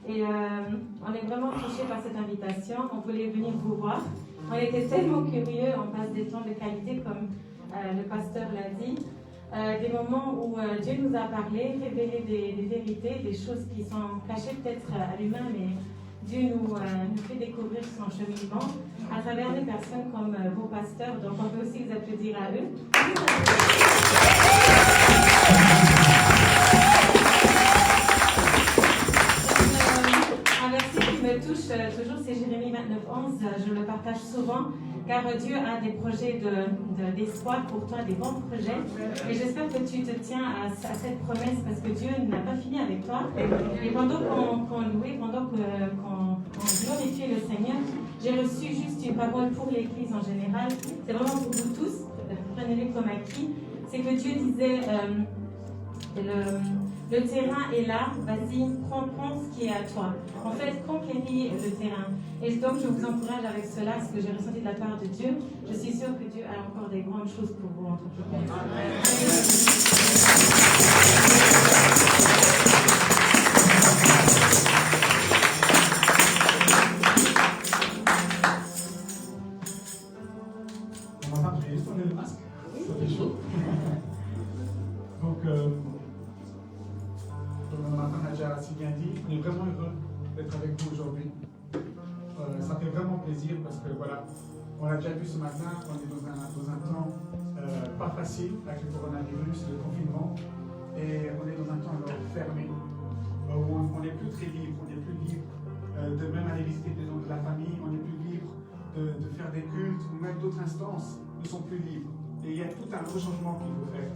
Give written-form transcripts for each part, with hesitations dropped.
Et on est vraiment touchés par cette invitation. On voulait venir vous voir. On était tellement curieux. On passe des temps de qualité, comme le pasteur l'a dit. Des moments où Dieu nous a parlé, révélé des vérités, des choses qui sont cachées peut-être à l'humain, mais Dieu nous fait découvrir son cheminement à travers des personnes comme vos pasteurs. Donc on peut aussi vous applaudir à eux. Un verset qui me touche toujours, c'est Jérémie 29:11. Je le partage souvent, car Dieu a des projets d'espoir pour toi, des bons projets. Et j'espère que tu te tiens à cette promesse, parce que Dieu n'a pas fini avec toi. Et pendant qu'on louait, pendant qu'on glorifiait le Seigneur, j'ai reçu juste une parole pour l'Église en général. C'est vraiment pour vous tous, prenez-le comme acquis. C'est que Dieu disait... Le terrain est là, vas-y, prends ce qui est à toi. En fait, conquéris le terrain. Et donc, je vous encourage avec cela, ce que j'ai ressenti de la part de Dieu. Je suis sûre que Dieu a encore des grandes choses pour vous en tant que père. On va pas juste enlever le masque. Ça fait chaud. Donc, comme ma femme a déjà si bien dit, on est vraiment heureux d'être avec vous aujourd'hui. Ça fait vraiment plaisir parce que voilà, on l'a déjà vu ce matin, on est dans un temps pas facile avec le coronavirus, le confinement, et on est dans un temps alors fermé, où on n'est plus très libre, on n'est plus libre de même aller visiter des gens de la famille, on n'est plus libre de faire des cultes, ou même d'autres instances ne sont plus libres. Et il y a tout un rechangement qu'il faut faire.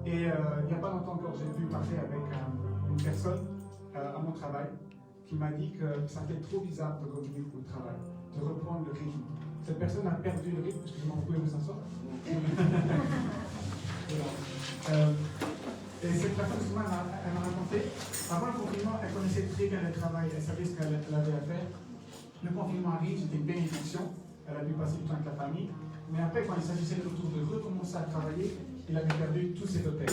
Et il n'y a pas longtemps encore, j'ai pu parler avec une personne à mon travail qui m'a dit que ça fait trop bizarre de revenir au travail, de reprendre le rythme. Cette personne a perdu le rythme, excusez-moi, vous pouvez vous asseoir. Voilà. Et cette personne, souvent, elle m'a raconté, avant le confinement, elle connaissait très bien le travail, elle savait ce qu'elle avait à faire. Le confinement arrive, c'était une bénédiction, elle a pu passer du temps avec la famille, mais après, quand il s'agissait de recommencer à travailler, il avait perdu tous ses repères.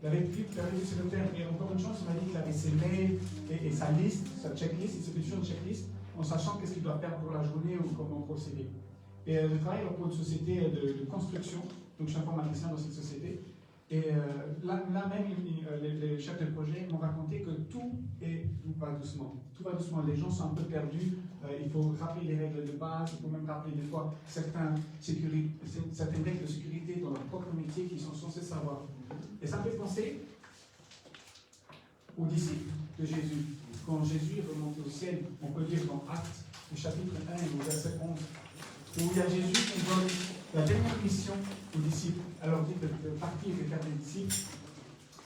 Il avait perdu tous ses repères, et encore une chance, il m'a dit qu'il avait ses mails et sa liste, sa checklist, il se fait toujours une checklist, en sachant qu'est-ce qu'il doit faire pour la journée ou comment procéder. Et je travaille pour une société de construction, donc je suis informaticien dans cette société. Et là même, les chefs de projet m'ont raconté que tout va doucement. Tout va doucement. Les gens sont un peu perdus. Il faut rappeler les règles de base. Il faut même rappeler des fois certaines règles de sécurité dans leur propre métier qu'ils sont censés savoir. Et ça me fait penser aux disciples de Jésus. Quand Jésus remonte au ciel, on peut lire dans Actes, le chapitre 1 et au verset 11, où il y a Jésus qui donne la dernière mission aux disciples. Alors dit de partir et de faire des disciples,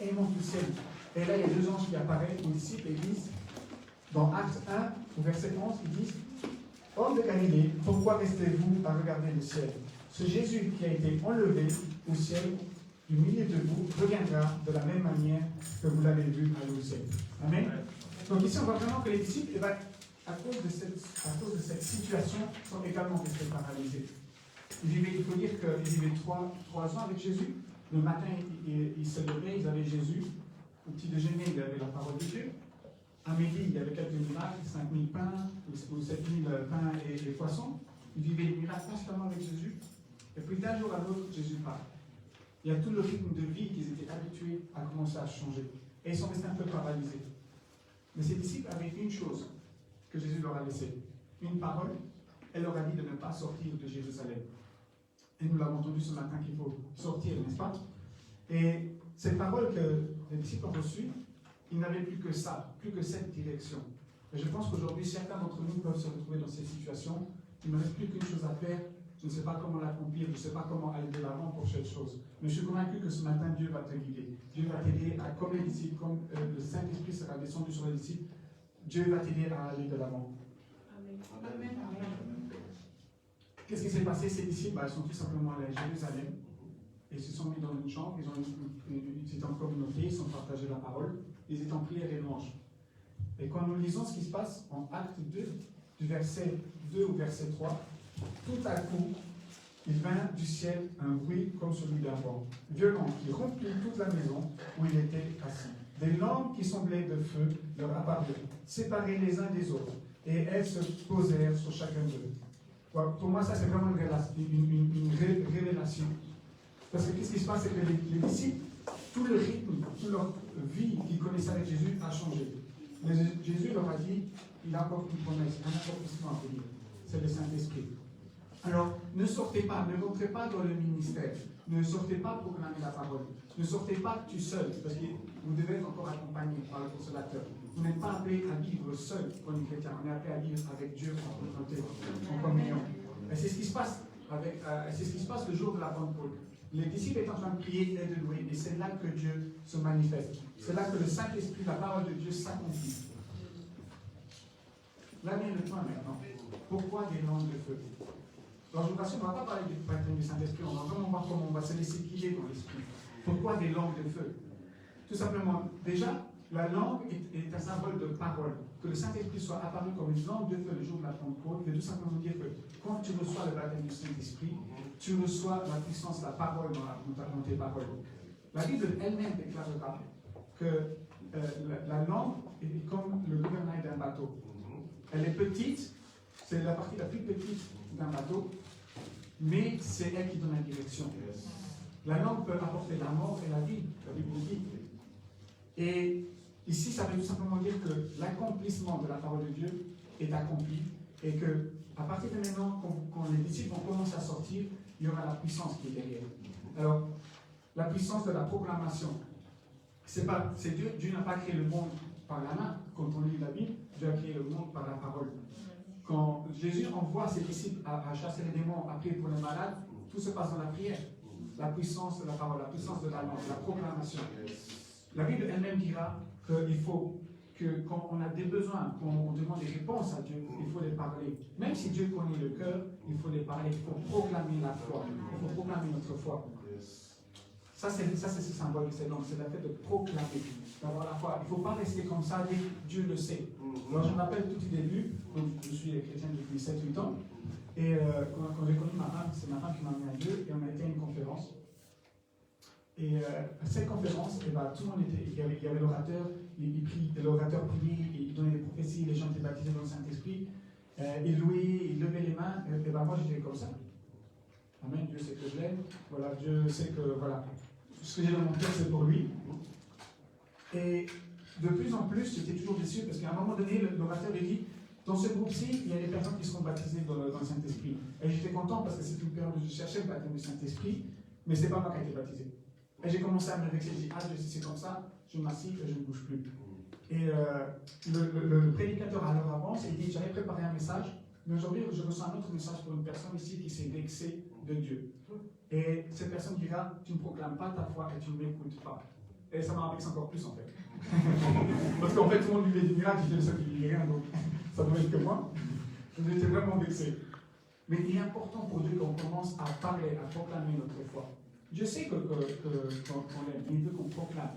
et il monte au ciel. Et là, il y a deux anges qui apparaissent aux disciples et disent, dans Acte 1, au verset 11, ils disent, Hommes de Galilée, pourquoi restez-vous à regarder le ciel? Ce Jésus qui a été enlevé au ciel du milieu de vous reviendra de la même manière que vous l'avez vu aller au ciel. Amen. Donc ici, on voit vraiment que les disciples, à cause de cette situation, sont également restés paralysés. Il faut dire qu'ils vivaient 3 ans avec Jésus. Le matin, ils se levaient, ils avaient Jésus. Au petit déjeuner, il y avait la parole de Dieu. À midi, il y avait quelques miracles, 5000 pains ou 7000 pains et poissons. Ils vivaient les miracles constamment avec Jésus. Et puis d'un jour à l'autre, Jésus part. Il y a tout le rythme de vie qu'ils étaient habitués à commencer à changer. Et ils sont restés un peu paralysés. Mais ces disciples avaient une chose que Jésus leur a laissée. Une parole. Elle leur a dit de ne pas sortir de Jérusalem. Et nous l'avons entendu ce matin qu'il faut sortir, n'est-ce pas? Et cette parole que les disciples ont reçue, ils n'avaient plus que ça, plus que cette direction. Et je pense qu'aujourd'hui, certains d'entre nous peuvent se retrouver dans cette situation. Il ne me reste plus qu'une chose à faire. Je ne sais pas comment l'accomplir, je ne sais pas comment aller de l'avant pour cette chose. Mais je suis convaincu que ce matin, Dieu va te guider. Dieu va t'aider à, comme les disciples, comme le Saint-Esprit sera descendu sur les disciples, Dieu va t'aider à aller de l'avant. Amen. Qu'est-ce qui s'est passé? Ces disciples, ils sont tout simplement allés à Jérusalem. Et ils se sont mis dans une chambre, ils étaient en communauté, ils ont partagé la parole, ils étaient en prière et louange. Et quand nous lisons ce qui se passe en Acte 2, du verset 2 au verset 3, tout à coup, il vint du ciel un bruit comme celui d'un vent violent qui remplit toute la maison où il était assis. Des langues qui semblaient de feu leur apparurent, séparées les uns des autres, et elles se posèrent sur chacun d'eux. Pour moi, ça c'est vraiment une révélation. Parce que qu'est-ce qui se passe, c'est que les disciples, tout le rythme, toute leur vie qu'ils connaissaient avec Jésus a changé. Mais Jésus leur a dit, il a encore une promesse, un accomplissement à venir. C'est le Saint-Esprit. Alors, ne sortez pas, ne rentrez pas dans le ministère. Ne sortez pas proclamer la parole. Ne sortez pas tout seul, parce que vous devez être encore accompagné par le consolateur. Vous n'êtes pas appelé à vivre seul comme un chrétien. On est appelé à vivre avec Dieu en communauté, en communion. Et c'est ce qui se passe c'est ce qui se passe le jour de la Pentecôte. Les disciples étaient en train de prier et de louer, et c'est là que Dieu se manifeste. C'est là que le Saint-Esprit, la parole de Dieu s'accomplit. Là vient le point maintenant. Pourquoi des langues de feu? Alors je vous rassure, on ne va pas parler du baptême du Saint-Esprit, on va vraiment voir comment on va se laisser guider dans l'esprit. Pourquoi des langues de feu? Tout simplement, déjà, la langue est un symbole de parole. Que le Saint-Esprit soit apparu comme une langue de feu le jour de la Pentecôte veut tout simplement dire que quand tu reçois le baptême du Saint-Esprit, tu reçois la puissance, la parole dans tes paroles. La Bible elle-même déclarera que la langue est comme le gouvernail d'un bateau. Elle est petite, c'est la partie la plus petite d'un bateau, mais c'est elle qui donne la direction. La langue peut apporter la mort et la vie, la Bible dit. Et ici, ça veut tout simplement dire que l'accomplissement de la parole de Dieu est accompli et que à partir de maintenant, quand les disciples vont commencer à sortir, il y aura la puissance qui est derrière. Alors, la puissance de la proclamation, c'est Dieu n'a pas créé le monde par la main. Quand on lit la Bible, Dieu a créé le monde par la parole. Quand Jésus envoie ses disciples à chasser les démons, à prier pour les malades, tout se passe dans la prière. La puissance de la parole, la puissance de la langue, la proclamation. La Bible elle-même dira qu'il faut que quand on a des besoins, quand on demande des réponses à Dieu, il faut les parler. Même si Dieu connaît le cœur, il faut les parler. Il faut proclamer la foi. Il faut proclamer notre foi. Ça, c'est ce symbole de cette langue. C'est le fait de proclamer, d'avoir la foi. Il ne faut pas rester comme ça, dire Dieu le sait. Alors, je me rappelle tout au début, je suis chrétien depuis 7-8 ans, et quand j'ai connu ma femme, c'est ma femme qui m'a amené à Dieu, et on a été à une conférence. Et à cette conférence, tout le monde était, il y avait l'orateur, l'orateur priait, il donnait des prophéties, les gens étaient baptisés dans le Saint-Esprit, il louait, il levait les mains, et moi j'étais comme ça. Amen, Dieu sait que je l'aime, voilà, Dieu sait que, voilà, ce que j'ai dans mon cœur c'est pour lui. Et de plus en plus, j'étais toujours déçu, parce qu'à un moment donné, l'orateur lui dit, dans ce groupe-ci, il y a des personnes qui seront baptisées dans le Saint-Esprit. Et j'étais content parce que c'est une période où je cherchais le baptême du Saint-Esprit, mais ce n'est pas moi qui ai été baptisé. Et j'ai commencé à me vexer, j'ai dit, si c'est comme ça, je m'assis et je ne bouge plus. Et le prédicateur à l'heure avance, il dit, j'avais préparé un message, mais aujourd'hui je reçois un autre message pour une personne ici qui s'est vexée de Dieu. Et cette personne dira, tu ne proclames pas ta foi et tu ne m'écoutes pas. Et ça m'a vexé encore plus en fait. Parce qu'en fait tout le monde vivait du miracle, j'étais le seul qui vivait rien, donc ça devait être que moi. J'étais vraiment vexé. Mais il est important pour Dieu qu'on commence à parler, à proclamer notre foi. Je sais qu'on l'aime, mais il veut qu'on proclame.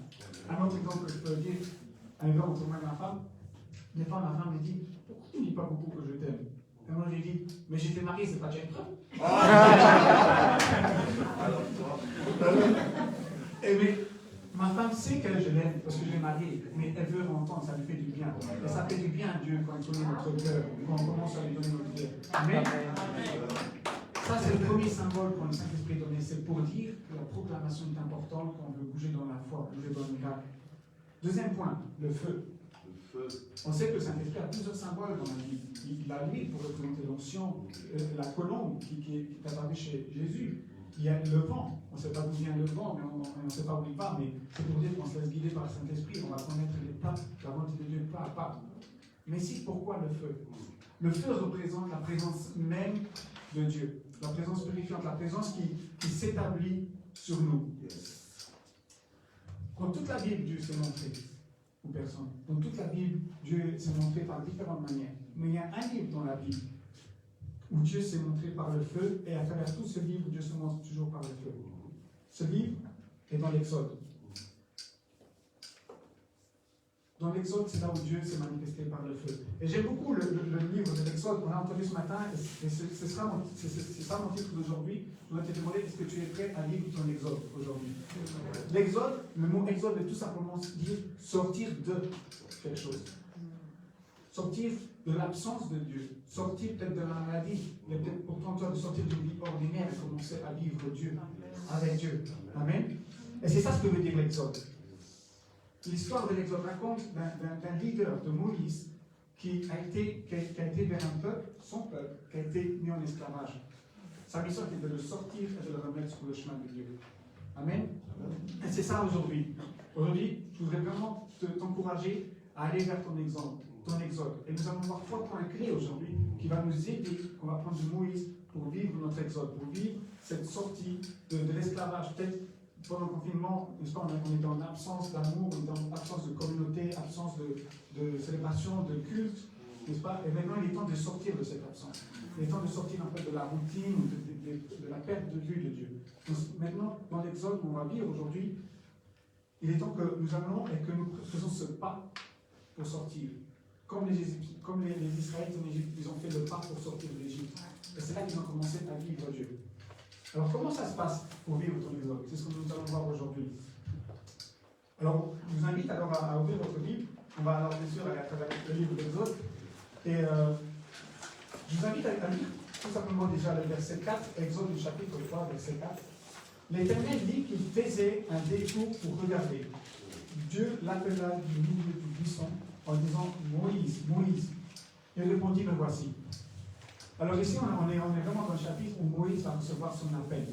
Un autre exemple que je peux dire, un exemple entre moi et ma femme, des fois ma femme me dit, pourquoi tu ne dis pas beaucoup que je t'aime? Et moi je lui dis, mais j'étais marié, c'est pas déjà une preuve. Mais ma femme sait que je l'aime parce que je l'ai mariée, mais elle veut entendre, ça lui fait du bien. Et ça fait du bien à Dieu quand il connaît notre cœur, quand on commence à lui donner notre cœur. Mais ça, c'est le premier symbole qu'on le Saint-Esprit donné, c'est pour dire que la proclamation est importante, qu'on veut bouger dans la foi, bouger dans le miracle. Deuxième point, le feu. On sait que le Saint-Esprit a plusieurs symboles dans la Bible. Il a l'huile pour représenter l'onction, la colombe qui est apparue chez Jésus. Il y a le vent. On ne sait pas d'où vient le vent, mais on ne sait pas où il va, mais c'est pour dire qu'on se laisse guider par le Saint-Esprit, on va connaître l'étape, la volonté de Dieu pas à pas. Mais pourquoi le feu? Le feu représente la présence même de Dieu. La présence purifiante, la présence qui s'établit sur nous. Dans toute la Bible, Dieu s'est montré aux personnes. Dans toute la Bible, Dieu s'est montré par différentes manières. Mais il y a un livre dans la Bible où Dieu s'est montré par le feu, et à travers tout ce livre, Dieu se montre toujours par le feu. Ce livre est dans l'Exode. Dans l'Exode, c'est là où Dieu s'est manifesté par le feu. Et j'aime beaucoup le livre de l'Exode qu'on a entendu ce matin, et ce sera mon titre d'aujourd'hui. Je voudrais te demander, est-ce que tu es prêt à lire ton Exode aujourd'hui? L'Exode, le mot Exode veut tout simplement dire sortir de quelque chose. Sortir de l'absence de Dieu, sortir peut-être de la maladie, mais peut-être pourtant toi de sortir d'une vie ordinaire et commencer à vivre Dieu, avec Dieu. Amen. Et c'est ça ce que veut dire l'Exode. L'histoire de l'Exode raconte d'un leader, de Moïse, qui a été vers un peuple, son peuple, qui a été mis en esclavage. Sa mission était de le sortir et de le remettre sur le chemin de Dieu. Amen. Et c'est ça aujourd'hui. Aujourd'hui, je voudrais vraiment t'encourager à aller vers ton exode. Et nous allons voir 3 points clés aujourd'hui qui vont nous aider, qu'on va prendre de Moïse pour vivre notre exode, pour vivre cette sortie de l'esclavage. Peut-être pendant le confinement, n'est-ce pas, on était en absence d'amour, on était en absence de communauté, absence de célébration, de culte, n'est-ce pas? Et maintenant, il est temps de sortir de cette absence. Il est temps de sortir un peu de la routine, de la perte de vue de Dieu. Donc, maintenant, dans l'exode qu'on va vivre aujourd'hui, il est temps que nous allons et que nous faisons ce pas pour sortir. Comme les Israélites en Égypte, ils ont fait le pas pour sortir de l'Égypte. Et c'est là qu'ils ont commencé à vivre Dieu. Alors, comment ça se passe pour vivre ton exode? C'est ce que nous allons voir aujourd'hui. Alors, je vous invite alors à ouvrir votre Bible. On va alors bien sûr aller à travers le livre de l'Exode. Et je vous invite à lire tout simplement déjà le verset 4, Exode du chapitre 3, verset 4. L'Éternel dit qu'il faisait un détour pour regarder. Dieu l'appela du milieu du buisson en disant Moïse, Moïse. Il répondit, me voici. Alors ici, on est vraiment dans le chapitre où Moïse va recevoir son appel.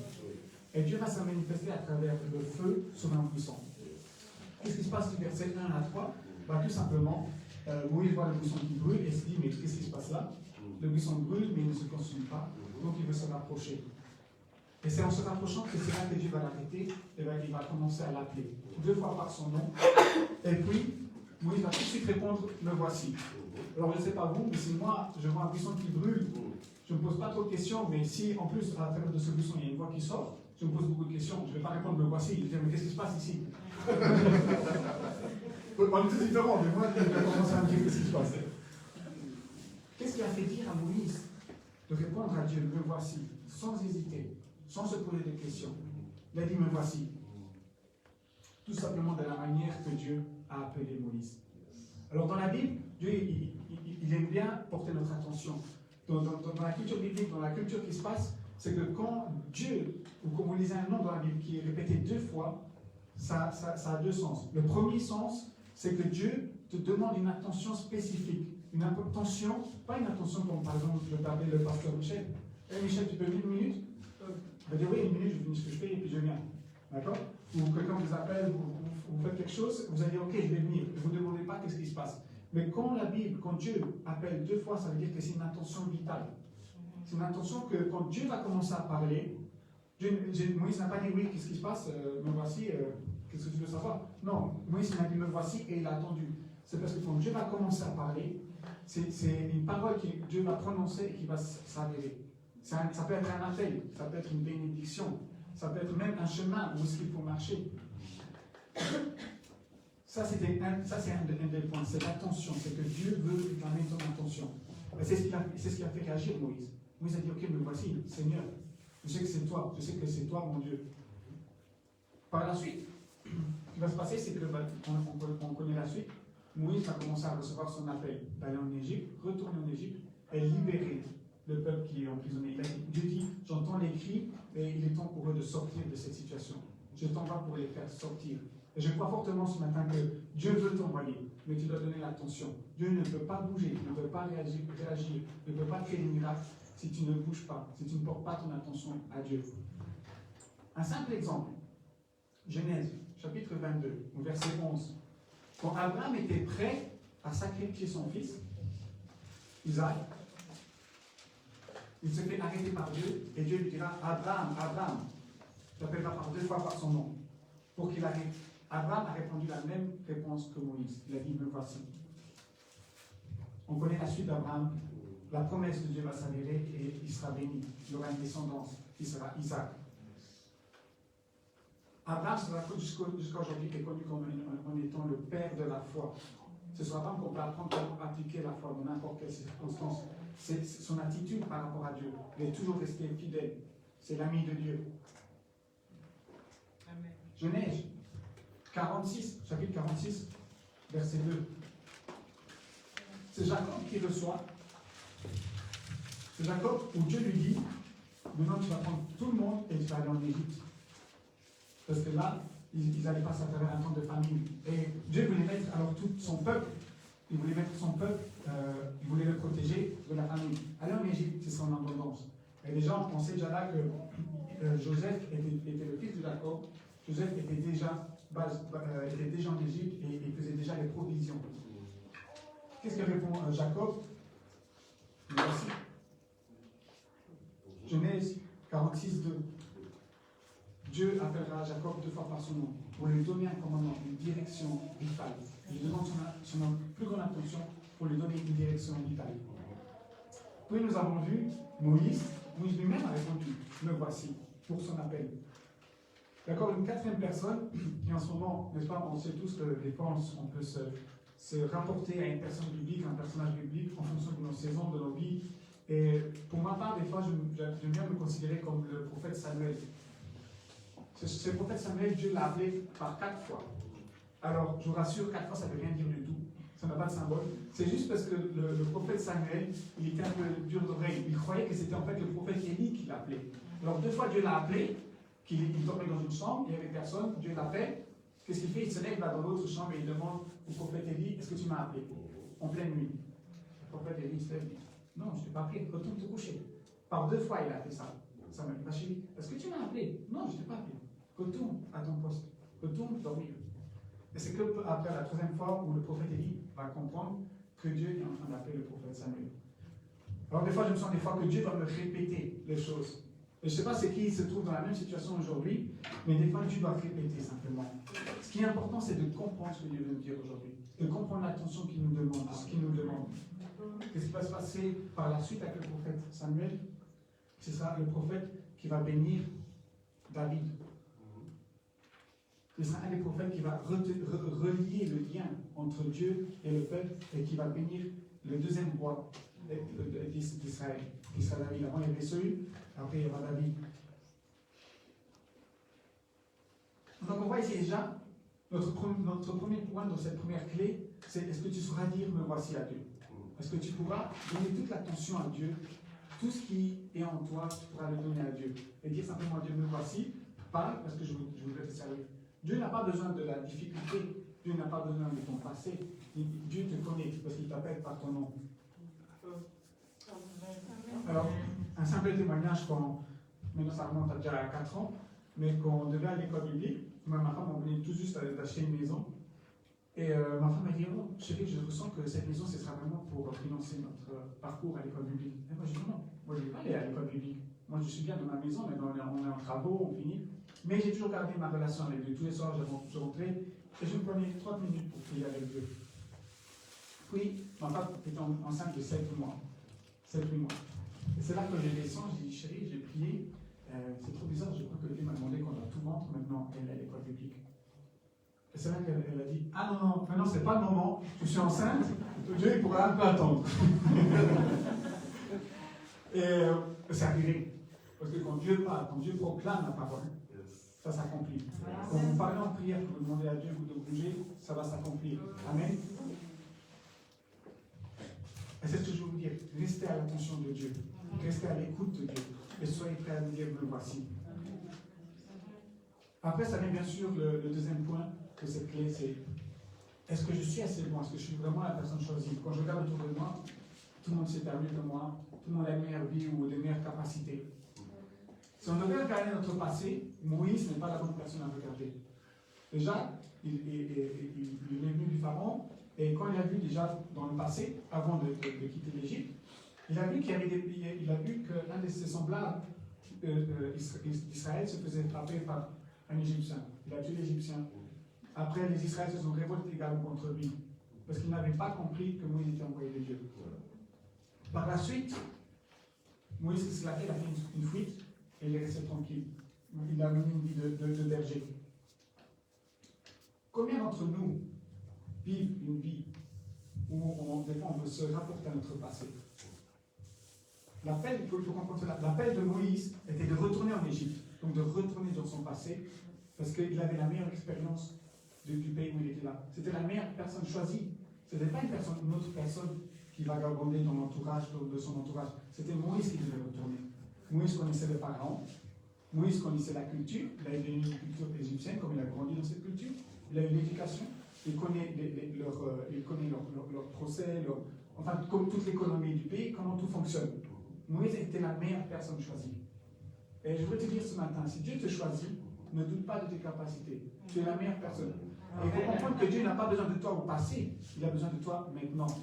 Et Dieu va se manifester à travers le feu sur un buisson. Qu'est-ce qui se passe du verset 1 à 3? Tout simplement, Moïse voit le buisson qui brûle et se dit, mais qu'est-ce qui se passe là? Le buisson brûle, mais il ne se consume pas, donc il veut se rapprocher. Et c'est en se rapprochant que c'est là que Dieu va l'arrêter, et il va commencer à l'appeler 2 fois par son nom. Et puis, Moïse va tout de suite répondre, me voici. Alors je ne sais pas vous, mais si moi je vois un buisson qui brûle, je ne me pose pas trop de questions, mais si en plus à l'intérieur de ce buisson il y a une voix qui sort, je me pose beaucoup de questions. Je ne vais pas répondre, me voici. Je vais dire, mais qu'est-ce qui se passe ici? On est tous différents, mais moi je vais commencer à me dire qu'est-ce qui se passe. Qu'est-ce qui a fait dire à Moïse de répondre à Dieu, me voici, sans hésiter, sans se poser des questions? Il a dit, me voici. Tout simplement de la manière que Dieu a appelé Moïse. Alors dans la Bible, Dieu il aime bien porter notre attention. Dans la culture biblique, dans la culture qui se passe, c'est que quand Dieu, ou quand vous lisez un nom dans la Bible qui est répété 2 fois, ça a 2 sens. Le premier sens, c'est que Dieu te demande une attention spécifique. Une attention, pas une attention comme par exemple, je vais t'appeler le pasteur Michel. Hey Michel, tu peux venir 1 minute? Je vais dire oui, 1 minute, je finis ce que je fais et puis je viens. D'accord? Ou quelqu'un vous appelle, vous faites quelque chose, vous allez dire ok, je vais venir. Ne vous demandez pas qu'est-ce qui se passe. Mais quand la Bible, quand Dieu appelle 2 fois, ça veut dire que c'est une attention vitale. C'est une attention que quand Dieu va commencer à parler, Moïse n'a pas dit oui, qu'est-ce qui se passe, me voici, qu'est-ce que tu veux savoir? Non, Moïse m'a dit me voici et il a attendu. C'est parce que quand Dieu va commencer à parler, c'est une parole que Dieu va prononcer et qui va s'avérer. Ça peut être un appel, ça peut être une bénédiction, ça peut être même un chemin où est-ce qu'il faut marcher. Ça, c'est un des points, c'est l'attention, c'est que Dieu veut réclamer ton attention. C'est ce qui a fait réagir Moïse. Moïse a dit, ok, me voici, Seigneur, je sais que c'est toi, mon Dieu. Par la suite, ce qui va se passer, c'est que, on connaît la suite, Moïse va commencer à recevoir son appel d'aller en Égypte, retourner en Égypte et libérer le peuple qui est emprisonné. Dieu dit, j'entends les cris et il est temps pour eux de sortir de cette situation. Je t'envoie pour les faire sortir. Et je crois fortement ce matin que Dieu veut t'envoyer, mais tu dois donner l'attention. Dieu ne peut pas bouger, ne peut pas réagir, ne peut pas créer des miracles si tu ne bouges pas, si tu ne portes pas ton attention à Dieu. Un simple exemple, Genèse, chapitre 22, au verset 11. Quand Abraham était prêt à sacrifier son fils, Isaac, il se fait arrêter par Dieu et Dieu lui dira, Abraham, Abraham, tu l'appelleras par 2 fois par son nom, pour qu'il arrête. Abraham a répondu la même réponse que Moïse. Il a dit, me voici. On connaît la suite d'Abraham. La promesse de Dieu va s'avérer et il sera béni. Il aura une descendance qui sera Isaac. Abraham, jusqu'à aujourd'hui, est connu comme en étant le père de la foi. Ce ne sera pas qu'on peut apprendre à appliquer la foi dans n'importe quelle circonstance. C'est son attitude par rapport à Dieu. Il est toujours resté fidèle. C'est l'ami de Dieu. Amen. Genèse 46, chapitre 46, verset 2. C'est Jacob qui reçoit. C'est Jacob où Dieu lui dit, maintenant tu vas prendre tout le monde et tu vas aller en Égypte. Parce que là, ils n'allaient pas s'attraver à un temps de famine. Et Dieu voulait mettre alors tout son peuple, il voulait mettre son peuple, il voulait le protéger de la famine. Aller en Égypte, c'est son abondance. Et les gens pensaient déjà là que Joseph était le fils de Jacob. Joseph était déjà en Égypte et il faisait déjà les provisions. Qu'est-ce que répond Jacob? Voici. Genèse 46, 2. Dieu appellera Jacob 2 fois par son nom pour lui donner un commandement, une direction vitale. Il lui demande son plus grande attention pour lui donner une direction vitale. Puis nous avons vu Moïse lui-même a répondu, me voici, pour son appel. D'accord, une quatrième personne, qui en ce moment, n'est-ce pas, on sait tous que des fois on peut se rapporter à une personne biblique, un personnage biblique, en fonction de nos saisons, de nos vies. Et pour ma part, des fois, j'aime bien me considérer comme le prophète Samuel. Ce prophète Samuel, Dieu l'a appelé par 4 fois. Alors, je vous rassure, 4 fois, ça ne veut rien dire du tout. Ça n'a pas de symbole. C'est juste parce que le prophète Samuel, il était un peu dur d'oreille. Il croyait que c'était en fait le prophète Élie qui l'appelait. Alors, 2 fois, Dieu l'a appelé, qu'il dormait dans une chambre, il n'y avait personne, Dieu l'appelle. Qu'est-ce qu'il fait? Il se lève là dans l'autre chambre et il demande au prophète Élie, est-ce que tu m'as appelé? En pleine nuit. Le prophète Élie se lève et dit, non, je ne t'ai pas appelé, retourne te coucher. Par 2 fois, il a fait ça. Samuel, va chez lui. Est-ce que tu m'as appelé? Non, je ne t'ai pas appelé. Retourne à ton poste. Retourne dormir. Et c'est que après la 3e fois où le prophète Élie va comprendre que Dieu est en train d'appeler le prophète Samuel. Alors des fois, je me sens des fois que Dieu va me répéter les choses. Et je ne sais pas c'est qui se trouve dans la même situation aujourd'hui, mais des fois, Dieu doit répéter simplement. Ce qui est important, c'est de comprendre ce que Dieu veut nous dire aujourd'hui. De comprendre l'attention qu'il nous demande, ce qu'il nous demande. Qu'est-ce qui va se passer par la suite avec le prophète Samuel? C'est ça, le prophète qui va bénir David. Ce sera un des prophètes qui va relier le lien entre Dieu et le peuple et qui va bénir le 2e roi d'Israël, qui sera David. Avant, il y avait Saül, après, il y aura David. Donc, on voit ici déjà, notre premier point dans cette première clé, c'est est-ce que tu sauras dire me voici à Dieu? Est-ce que tu pourras donner toute l'attention à Dieu? Tout ce qui est en toi, tu pourras le donner à Dieu. Et dire simplement à Dieu me voici, parle parce que je voudrais te servir. Dieu n'a pas besoin de la difficulté, Dieu n'a pas besoin de ton passé. Dieu te connaît parce qu'il t'appelle par ton nom. Alors, un simple témoignage, maintenant ça remonte à déjà à 4 ans, mais quand on devait aller à l'école biblique, ma femme, on venait tout juste d'acheter une maison. Et ma femme m'a dit, oh, chérie, je ressens que cette maison, ce sera vraiment pour financer notre parcours à l'école biblique. Et moi, je dis, non, moi, je ne vais pas aller à l'école biblique. Moi, je suis bien dans ma maison, maintenant on est en travaux, on finit. Mais j'ai toujours gardé ma relation avec Dieu. Tous les soirs, je rentrais et je me prenais 30 minutes pour prier avec Dieu. Puis, ma femme était enceinte de 7 mois. 7-8 mois. Et c'est là que je descends, je dis, chérie, j'ai prié. C'est trop bizarre, je crois que Dieu m'a demandé qu'on doit tout vendre maintenant, elle est à l'école biblique. Et c'est là qu'elle a dit, ah non, maintenant c'est pas le moment, je suis enceinte, Dieu il pourra un peu attendre. Et c'est arrivé. Parce que quand Dieu parle, quand Dieu proclame la parole, ça s'accomplit. Quand vous parlez en prière, que vous demandez à Dieu de bouger, ça va s'accomplir. Amen. Et c'est ce que je veux vous dire. Restez à l'attention de Dieu. Restez à l'écoute de Dieu. Et soyez prêts à nous dire, me voici. Après, ça vient bien sûr le 2e point de cette clé, c'est est-ce que je suis assez bon? Est-ce que je suis vraiment la personne choisie? Quand je regarde autour de moi, tout le monde s'est mieux que moi, tout le monde a une meilleure vie ou de meilleures capacités. Si on devait regarder notre passé, Moïse n'est pas la bonne personne à regarder. Déjà, il est venu du Pharaon, et quand il a vu déjà dans le passé, avant de quitter l'Égypte, il a vu qu'il y avait que l'un de ses semblables d'Israël se faisait frapper par un Égyptien. Il a tué l'Égyptien. Après, les Israéliens se sont révoltés également contre lui, parce qu'ils n'avaient pas compris que Moïse était envoyé de Dieu. Par la suite, Moïse il a fait une fuite et il est resté tranquille. Il a mené une vie de berger. Combien d'entre nous vivent une vie où des fois on veut se rapporter à notre passé. L'appel, il faut comprendre cela. L'appel de Moïse était de retourner en Égypte, donc de retourner dans son passé, parce qu'il avait la meilleure expérience du pays où il était là. C'était la meilleure personne choisie. Ce n'était pas une autre personne qui vagabondait dans l'entourage, de son entourage. C'était Moïse qui devait retourner. Moïse connaissait le pharaon, Moïse connaissait la culture, il a eu une culture égyptienne, comme il a grandi dans cette culture, il a eu l'éducation, il connaît leur procès, enfin, comme toute l'économie du pays, comment tout fonctionne. Moïse était la meilleure personne choisie. Et je veux te dire ce matin, si Dieu te choisit, ne doute pas de tes capacités. Tu es la meilleure personne. Et il faut comprendre que Dieu n'a pas besoin de toi au passé, il a besoin de toi maintenant. Si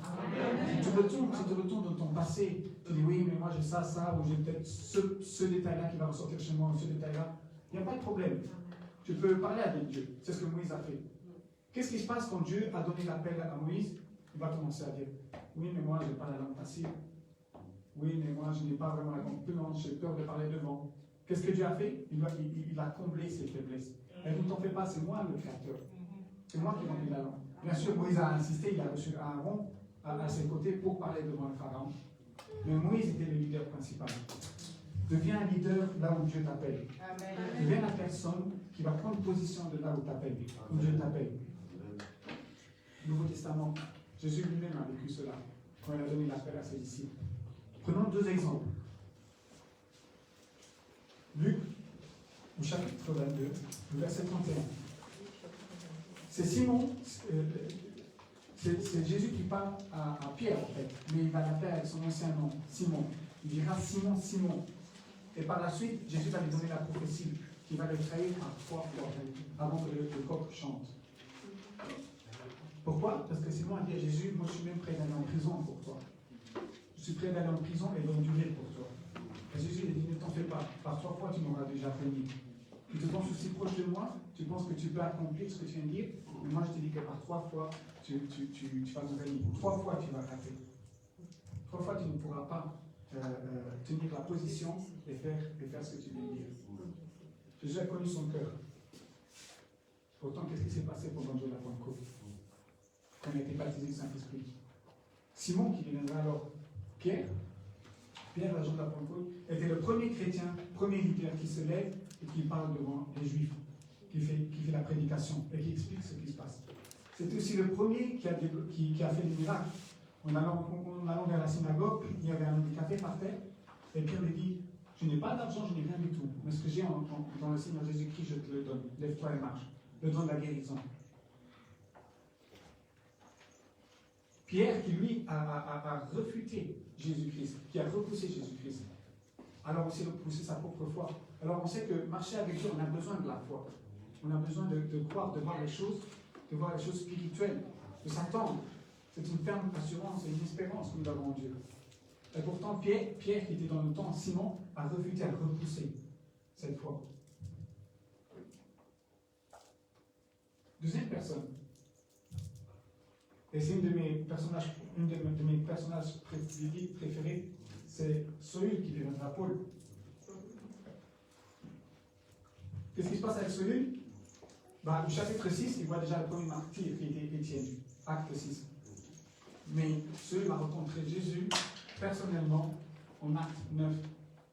tu retournes dans ton passé, tu dis oui, mais moi j'ai ça, ou j'ai peut-être ce détail-là qui va ressortir chez moi, ou ce détail-là, il n'y a pas de problème. Tu peux parler avec Dieu. C'est ce que Moïse a fait. Qu'est-ce qui se passe quand Dieu a donné l'appel à Moïse? Il va commencer à dire oui, mais moi je n'ai pas la langue facile. Oui, mais moi je n'ai pas vraiment la compétence, j'ai peur de parler devant. Qu'est-ce que Dieu a fait? Il a comblé ses faiblesses. Et ne t'en fais pas, c'est moi le créateur. C'est moi qui m'en ai la langue. Bien sûr, Moïse a insisté, il a reçu Aaron à ses côtés pour parler devant le pharaon. Mais Moïse était le leader principal. Deviens un leader là où Dieu t'appelle. Deviens la personne qui va prendre position de là où Dieu t'appelle. Nouveau Testament, Jésus lui-même a vécu cela quand il a donné l'appel à ses disciples. Prenons deux exemples. Luc, au chapitre 22, le verset 31. C'est Simon, c'est Jésus qui parle à Pierre en fait, mais il va l'appeler avec son ancien nom, Simon. Il dira Simon, Simon. Et par la suite, Jésus va lui donner la prophétie qui va le trahir à 3 fois avant que le coq chante. Pourquoi? Parce que Simon a dit à Jésus, moi je suis même prêt d'aller en prison pour toi. Je suis prêt d'aller en prison et d'endurer pour toi. Et Jésus lui dit, ne t'en fais pas, par 3 fois tu m'auras déjà béni. Tu te penses aussi proche de moi, tu penses que tu peux accomplir ce que tu viens de dire, mais moi je te dis que par 3 fois tu vas me bénir. 3 fois tu vas rater. 3 fois tu ne pourras pas tenir la position et faire ce que tu viens de dire. Jésus a connu son cœur. Pourtant, qu'est-ce qui s'est passé pendant le jour de la Pentecôte? Quand il a été baptisé du Saint-Esprit. Simon, qui deviendra alors Pierre, le jour de la Pentecôte, était le premier chrétien, premier leader qui se lève et qui parle devant les Juifs, qui fait la prédication et qui explique ce qui se passe. C'est aussi le premier qui a fait des miracles. En allant vers la synagogue, il y avait un handicapé par terre, et Pierre lui dit, je n'ai pas d'argent, je n'ai rien du tout, mais ce que j'ai dans le Seigneur Jésus-Christ, je te le donne. Lève-toi et marche. Le don de la guérison. Pierre qui lui a refuté Jésus-Christ, qui a repoussé Jésus-Christ, alors aussi repousser sa propre foi. Alors on sait que marcher avec Dieu, on a besoin de la foi. On a besoin de croire, de voir les choses spirituelles, de s'attendre. C'est une ferme assurance et une espérance que nous avons en Dieu. Et pourtant, Pierre qui était dans le temps, Simon, a refuté, a repoussé cette foi. Deuxième personne, et c'est une de mes personnages préférés, c'est Saül qui deviendra Paul. Qu'est-ce qui se passe avec Saül? Au chapitre 6, il voit déjà le premier martyr qui était Étienne, acte 6. Mais Saül va rencontrer Jésus personnellement en acte 9.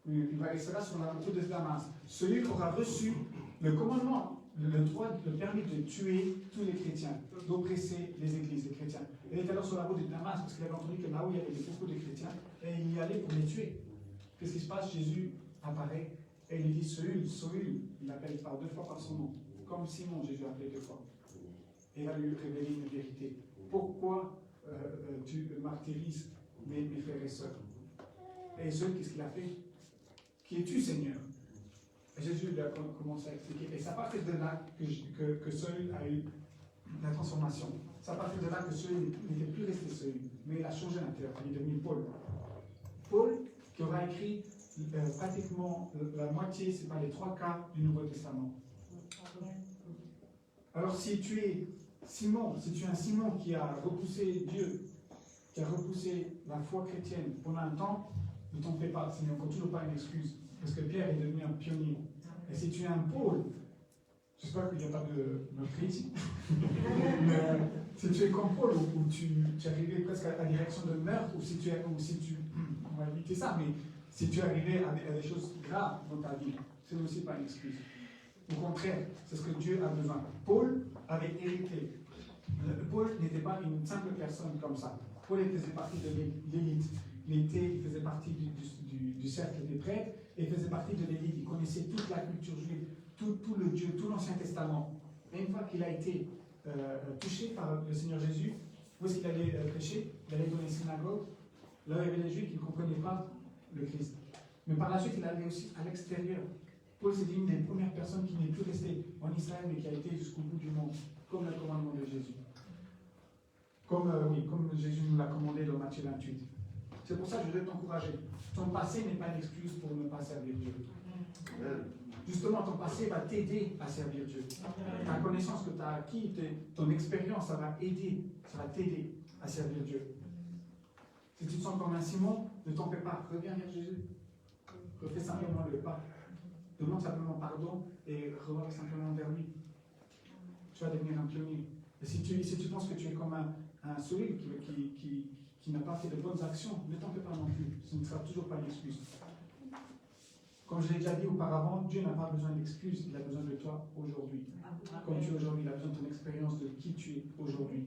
Il sera sur la route de Damas. Saül aura reçu le commandement, le droit, le permis de tuer tous les chrétiens, d'oppresser les églises, les chrétiens. Il était alors sur la route de Damas parce qu'il avait entendu que là où il y avait beaucoup de chrétiens, et il y allait pour les tuer. Qu'est-ce qui se passe? Jésus apparaît et il dit Saül, Saül, il l'appelle par 2 fois par son nom. Comme Simon, Jésus a appelé 2 fois. Et il va lui révéler une vérité. Pourquoi tu martyrises mes frères et sœurs? Et Saül, qu'est-ce qu'il a fait? Qui es-tu, Seigneur? Et Jésus lui a commencé à expliquer. Et c'est à partir de là que Saül a eu la transformation. C'est à partir de là que Saül n'était plus resté Saül, mais il a changé l'intérieur. Il est devenu Paul. Paul, qui aura écrit pratiquement la moitié, c'est pas les 3/4 du Nouveau Testament. Alors si tu es Simon, si tu es un Simon qui a repoussé Dieu, qui a repoussé la foi chrétienne pendant un temps, ne t'en fais pas, ce n'est encore toujours pas une excuse, parce que Pierre est devenu un pionnier. Et si tu es un Paul, j'espère qu'il n'y a pas de meurtre ici, Si tu es comme Paul, ou tu es arrivé presque à la direction de meurtre, ou si tu, on va éviter ça, mais si tu es arrivé à des choses graves dans ta vie, c'est aussi pas une excuse. Au contraire, c'est ce que Dieu a besoin. Paul avait hérité. Paul n'était pas une simple personne comme ça. Paul faisait partie de l'élite. Il faisait partie du cercle des prêtres, et il faisait partie de l'élite. Il connaissait toute la culture juive, tout le Dieu, tout l'Ancien Testament. Et une fois qu'il a été touché par le Seigneur Jésus, où est-ce qu'il allait prêcher? Il allait dans les synagogues. Là, il y avait les Juifs qui ne comprenaient pas le Christ. Mais par la suite, il allait aussi à l'extérieur. Paul, c'est une des premières personnes qui n'est plus restée en Israël, mais qui a été jusqu'au bout du monde, comme le commandement de Jésus. Comme Jésus nous l'a commandé dans Matthieu 28. C'est pour ça que je veux t'encourager. Ton passé n'est pas une excuse pour ne pas servir Dieu. Justement, ton passé va t'aider à servir Dieu. La connaissance que tu as acquis, ton expérience, ça va t'aider à servir Dieu. Si tu te sens comme un Simon, ne t'en fais pas. Reviens vers Jésus. Refais simplement le pas. Demande simplement pardon et reviens simplement vers lui. Tu vas devenir un pionnier. Et si tu penses que tu es comme un solide qui n'a pas fait de bonnes actions, ne t'en fais pas non plus. Ce ne sera toujours pas une excuse. Comme je l'ai déjà dit auparavant, Dieu n'a pas besoin d'excuses, il a besoin de toi aujourd'hui. Comme tu es aujourd'hui, il a besoin de ton expérience, de qui tu es aujourd'hui.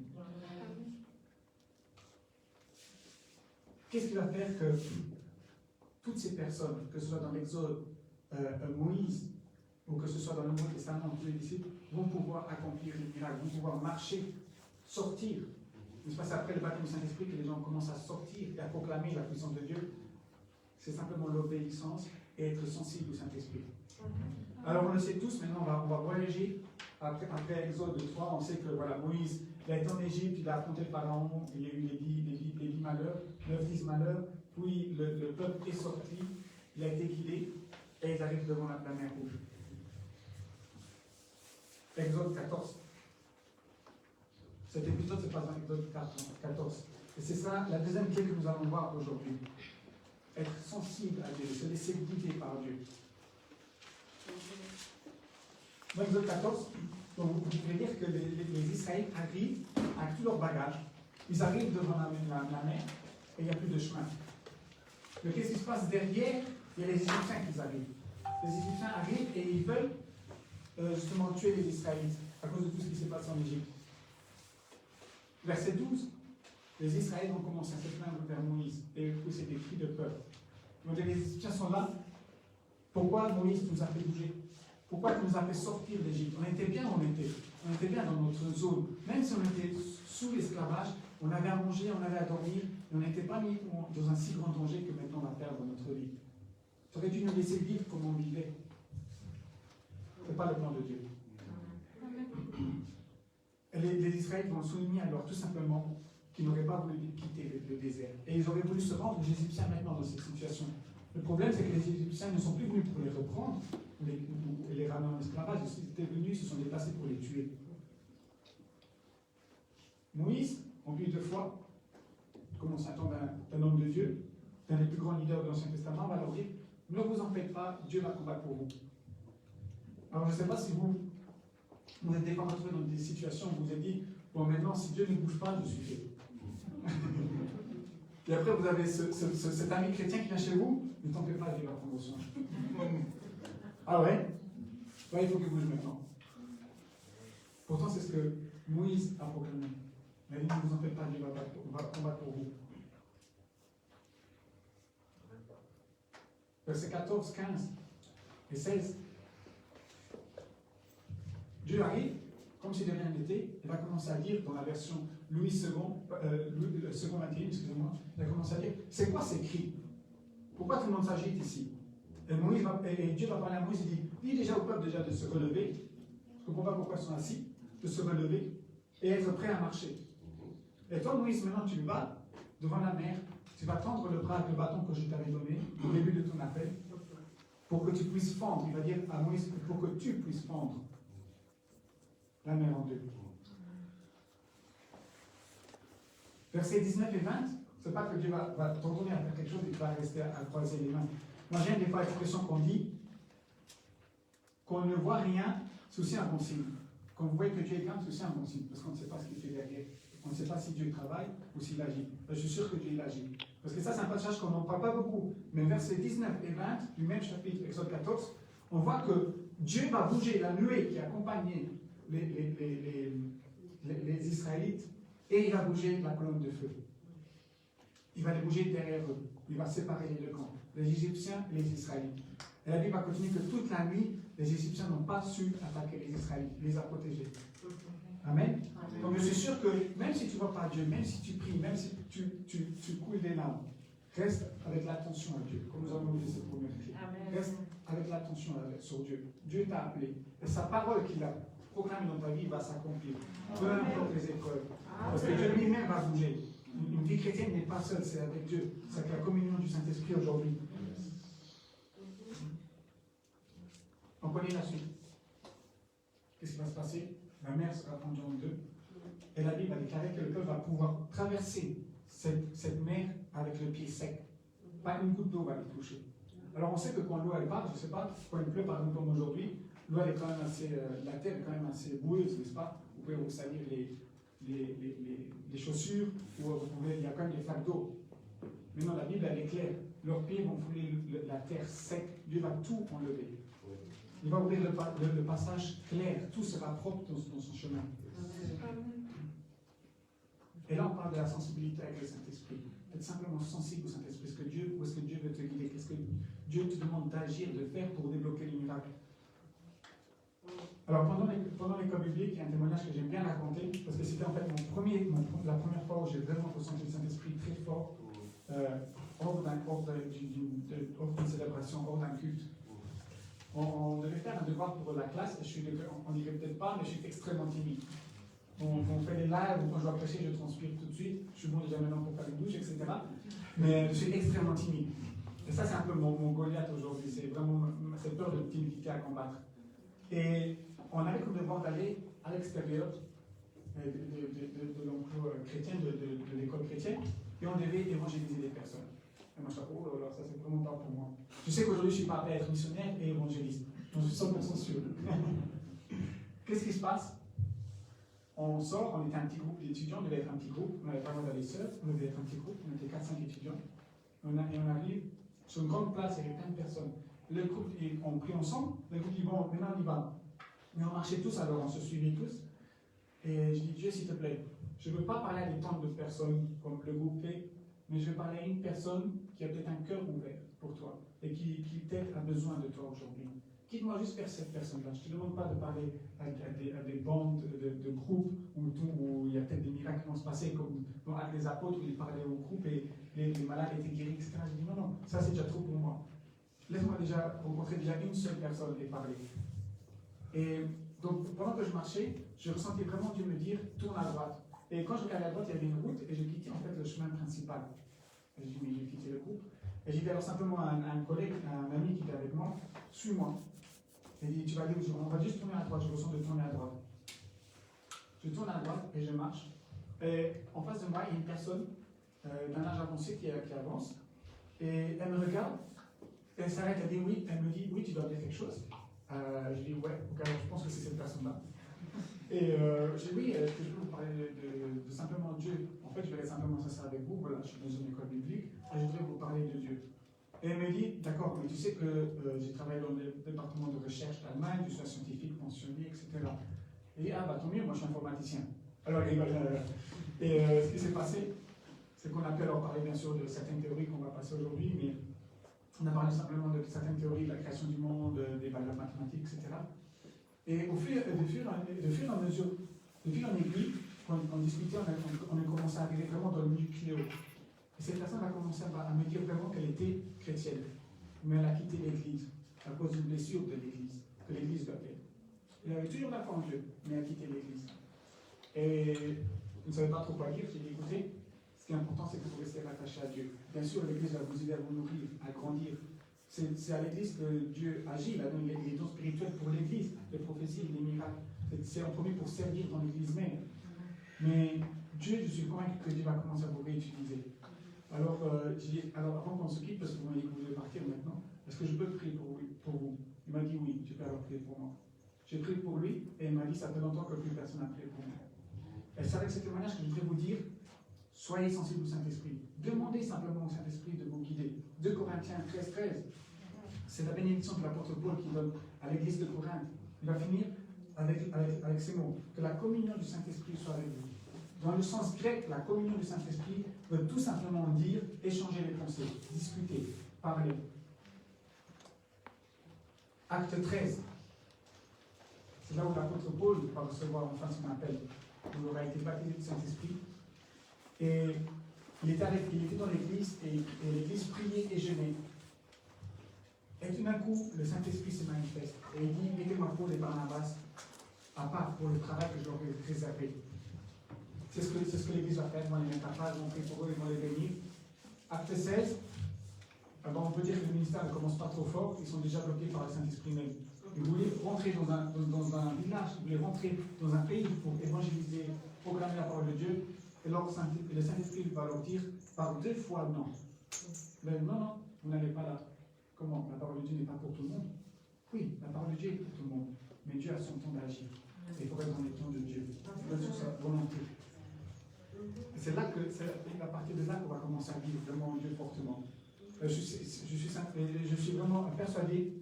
Qu'est-ce qui va faire que toutes ces personnes, que ce soit dans l'Exode, Moïse, ou que ce soit dans le Nouveau Testament, tous les disciples, vont pouvoir accomplir les miracles, vont pouvoir marcher, sortir. Il se passe après le baptême du Saint-Esprit que les gens commencent à sortir et à proclamer la puissance de Dieu. C'est simplement l'obéissance et être sensible au Saint-Esprit. Alors on le sait tous, maintenant on va voyager. Après Exode 3, on sait que voilà, Moïse, il a été en Égypte, il a affronté le Pharaon, il y a eu les 10 malheurs, 9-10 malheurs, puis le peuple est sorti, il a été guidé, et ils arrivent devant la mer Rouge. Exode 14. Cet épisode se passe dans Exode 14. Et c'est ça la deuxième clé que nous allons voir aujourd'hui. Être sensible à Dieu, se laisser guider par Dieu. Dans Exode 14, donc vous pouvez lire que les Israélites arrivent avec tout leur bagage. Ils arrivent devant la mer et il n'y a plus de chemin. Mais qu'est-ce qui se passe derrière? Il y a les Égyptiens qui arrivent. Les Égyptiens arrivent et ils veulent justement tuer les Israélites à cause de tout ce qui s'est passé en Égypte. Verset 12, les Israélites ont commencé à se plaindre vers Moïse et c'est des cris de peur. Donc les Égyptiens sont là. Pourquoi Moïse nous a fait bouger? Pourquoi il nous a fait sortir d'Égypte? On était bien, on était bien dans notre zone. Même si on était sous l'esclavage, on avait à manger, on avait à dormir, et on n'était pas mis dans un si grand danger que maintenant on va perdre notre vie. Tu aurais dû nous laisser vivre comme on vivait. Ce n'est pas le plan de Dieu. Et les Israélites vont souligner alors tout simplement qu'ils n'auraient pas voulu quitter le désert. Et ils auraient voulu se rendre aux Égyptiens maintenant dans cette situation. Le problème, c'est que les Égyptiens ne sont plus venus pour les reprendre, les ramener en esclavage. Ils étaient venus, ils se sont déplacés pour les tuer. Moïse, rempli de foi, comme on s'attend d'un homme de Dieu, d'un des plus grands leaders de l'Ancien Testament, va leur dire: ne vous en faites pas, Dieu va combattre pour vous. Alors je ne sais pas si vous êtes des fois retrouvés dans des situations où vous vous êtes dit: bon, maintenant, si Dieu ne bouge pas, je suis fait. Et après, vous avez cet ami chrétien qui vient chez vous: ne t'en fais pas, Dieu va prendre soin. Ah ouais? Ouais, il faut qu'il bouge maintenant. Pourtant, c'est ce que Moïse a proclamé. Il a dit: ne vous en faites pas, Dieu va combattre pour vous. Versets 14, 15 et 16. Dieu arrive, comme si de rien n'était, il va commencer à dire, dans la version Louis II, le second 21, excusez-moi, il va commencer à dire: c'est quoi ces cris? Pourquoi tout le monde s'agite ici? Et Dieu va parler à Moïse, il dit: dis déjà au peuple déjà de se relever, je ne comprends pas pourquoi ils sont assis, de se relever et être prêt à marcher. Et toi, Moïse, maintenant tu vas devant la mer, tu vas tendre le bras avec le bâton que je t'avais donné au début de ton appel, pour que tu puisses fendre. Il va dire à Moïse: pour que tu puisses fendre la mer en deux. Versets 19 et 20, c'est pas que Dieu va t'ordonner à faire quelque chose et tu vas rester à croiser les mains. Moi j'aime des fois l'expression qu'on dit: qu'on ne voit rien, c'est aussi un bon signe. quand vous voyez que Dieu est grand, c'est aussi un bon signe, parce qu'on ne sait pas ce qu'il fait derrière. On ne sait pas si Dieu travaille ou s'il agit. Je suis sûr que Dieu agit. Parce que ça, c'est un passage qu'on n'en parle pas beaucoup. Mais versets 19 et 20 du même chapitre, Exode 14, on voit que Dieu va bouger la nuée qui accompagnait les Israélites, et il va bouger la colonne de feu. Il va les bouger derrière eux. Il va séparer les deux camps, les Égyptiens et les Israélites. Et la Bible va continuer que toute la nuit, les Égyptiens n'ont pas su attaquer les Israélites. Il les a protégés. Amen. Donc je suis sûr que même si tu ne vois pas Dieu, même si tu pries, même si tu coules des larmes, reste avec l'attention à Dieu, comme nous avons vu cette première clé. Reste avec l'attention sur Dieu. Dieu t'a appelé. Et sa parole qu'il a programmée dans ta vie va s'accomplir. Peu importe les épreuves. Parce que Dieu lui-même va bouger. Une vie chrétienne n'est pas seule, c'est avec Dieu. C'est avec la communion du Saint-Esprit aujourd'hui. On connaît la suite. Qu'est-ce qui va se passer? La mer sera fendue en deux. Et la Bible a déclaré que le peuple va pouvoir traverser cette mer avec le pied sec. Pas une goutte d'eau va les toucher. Alors on sait que quand l'eau elle part, je ne sais pas, quand il pleut par exemple comme aujourd'hui, l'eau elle est quand même assez, la terre est quand même assez boueuse, n'est-ce pas? Vous pouvez vous salir les chaussures, ou il y a quand même des flaques d'eau. Mais non, la Bible elle est claire. Leurs pieds vont fouler la terre sec. Dieu va tout enlever. Il va ouvrir le passage clair. Tout sera propre dans son chemin. Et là, on parle de la sensibilité avec le Saint-Esprit. Être simplement sensible au Saint-Esprit. Où est-ce que Dieu veut te guider? Qu'est-ce que Dieu te demande d'agir, de faire pour débloquer les miracles? Alors, pendant l'école biblique, il y a un témoignage que j'aime bien raconter, parce que c'était en fait la première fois où j'ai vraiment ressenti le Saint-Esprit très fort, hors d'une célébration, hors d'un culte. On devait faire un devoir pour la classe, on n'y peut-être pas, mais je suis extrêmement timide. On fait des lives, où quand je dois prêcher, je transpire tout de suite, je suis bon déjà maintenant pour faire une douche, etc. Mais je suis extrêmement timide. Et ça, c'est un peu mon Goliath aujourd'hui, c'est vraiment cette peur de timidité à combattre. Et on avait comme devoir d'aller à l'extérieur de l'emploi chrétien, de l'école chrétienne, et on devait évangéliser des personnes. Et moi, je suis oh là là, ça c'est vraiment pas pour moi. Je sais qu'aujourd'hui, je suis pas appelé à être missionnaire et évangéliste. Donc, je suis 100% sûr. Qu'est-ce qui se passe? On sort, on était un petit groupe d'étudiants, on devait être un petit groupe, on n'avait pas le droit d'aller seul, on devait être un petit groupe, on était 4-5 étudiants. Et on arrive sur une grande place, il y avait plein de personnes. Le groupe, on prie ensemble, le groupe dit bon, maintenant on y va. Mais on marchait tous, alors on se suivait tous. Et je dis Dieu, s'il te plaît, je ne veux pas parler à des tonnes de personnes comme le groupe fait, mais je veux parler à une personne qui a peut-être un cœur ouvert pour toi et qui peut-être a besoin de toi aujourd'hui. Quitte-moi juste vers cette personne-là. Je ne te demande pas de parler à des bandes de groupes où il y a peut-être des miracles qui vont se passer, comme avec les apôtres où ils parlaient au groupe et les malades étaient guéris, etc. Je dis non, ça c'est déjà trop pour moi. Laisse-moi déjà rencontrer déjà une seule personne et parler. Et donc pendant que je marchais, je ressentais vraiment Dieu me dire tourne à droite. Et quand je regardais à droite, il y avait une route et je quittais en fait le chemin principal. Et je dis mais j'ai quitté le groupe. Et j'ai dit alors simplement à un collègue, à un ami qui était avec moi, suis-moi. Il dit, tu vas aller où? On va juste tourner à droite, je ressens de tourner à droite. Je tourne à droite et je marche. Et en face de moi, il y a une personne d'un âge avancé qui avance. Et elle me regarde, et elle s'arrête, elle dit oui, elle me dit, oui, tu dois dire quelque chose. Je dis, ouais, ok, alors je pense que c'est cette personne-là. Et je dis, oui, est-ce que je peux vous parler de simplement Dieu? En fait, je vais simplement s'asseoir avec vous, voilà, je suis dans une école biblique, et je voudrais vous parler de Dieu. Et elle me dit, d'accord, mais tu sais que j'ai travaillé dans le département de recherche d'Allemagne, je suis un scientifique mentionné, etc. Et dit, ah bah tant mieux, moi je suis informaticien. Alors, ce qui s'est passé, c'est qu'on a pu alors parler bien sûr de certaines théories qu'on va passer aujourd'hui, mais on a parlé simplement de certaines théories de la création du monde, des valeurs mathématiques, etc. Et de fur et à mesure, de fil en aiguille, quand on discutait, on a commencé à arriver vraiment dans le nucléo. Et cette personne a commencé à me dire vraiment qu'elle était chrétienne, mais elle a quitté l'Église à cause d'une blessure de l'Église, que l'Église lui a fait. Elle avait toujours la foi en Dieu, mais elle a quitté l'Église. Et je ne savais pas trop quoi dire, j'ai dit écoutez, ce qui est important c'est que vous restez rattaché à Dieu. Bien sûr, l'Église va vous aider à vous nourrir, à grandir. C'est à l'Église que Dieu agit, il a donné les dons spirituels pour l'Église, les prophéties, les miracles. C'est en premier pour servir dans l'Église même. Mais Dieu, je suis convaincu que Dieu va commencer à vous réutiliser. Alors, avant qu'on se quitte, parce que vous m'avez dit que vous devez partir maintenant, est-ce que je peux prier pour vous? Il m'a dit oui, tu peux alors prier pour moi. J'ai prié pour lui et il m'a dit, ça fait longtemps que plus personne n'a prié pour moi. Et c'est avec ce témoignage que je voudrais vous dire, soyez sensibles au Saint-Esprit. Demandez simplement au Saint-Esprit de vous guider. 2 Corinthiens 13, c'est la bénédiction de l'apôtre Paul qui donne à l'église de Corinthe. Il va finir avec ces mots, que la communion du Saint-Esprit soit avec vous. Dans le sens grec, la communion du Saint-Esprit veut tout simplement dire échanger les pensées, discuter, parler. Acte 13. C'est là où l'apôtre Paul va recevoir enfin son appel. Il aura été baptisé du Saint-Esprit. Et il était dans l'église et l'église priait et jeûnait. Et tout d'un coup, le Saint-Esprit se manifeste. Et il dit, mettez-moi Paul et Barnabas à part pour le travail que je leur ai réservé. C'est ce que l'église va faire. Moi, les mettre à part, ils vont prier pour eux, ils vont les bénir. Acte 16. Alors on peut dire que le ministère ne commence pas trop fort, ils sont déjà bloqués par le Saint-Esprit même. Ils voulaient rentrer dans un village, ils voulaient rentrer dans un pays pour évangéliser, proclamer la parole de Dieu. Et alors le Saint-Esprit va leur dire par 2 fois non. Mais non, vous n'allez pas là. Comment? La parole de Dieu n'est pas pour tout le monde. Oui, la parole de Dieu est pour tout le monde. Mais Dieu a son temps d'agir. Et il faut être dans les temps de Dieu. Il faut être sur sa volonté. C'est à partir de là qu'on va commencer à vivre vraiment Dieu fortement. Je suis vraiment persuadé.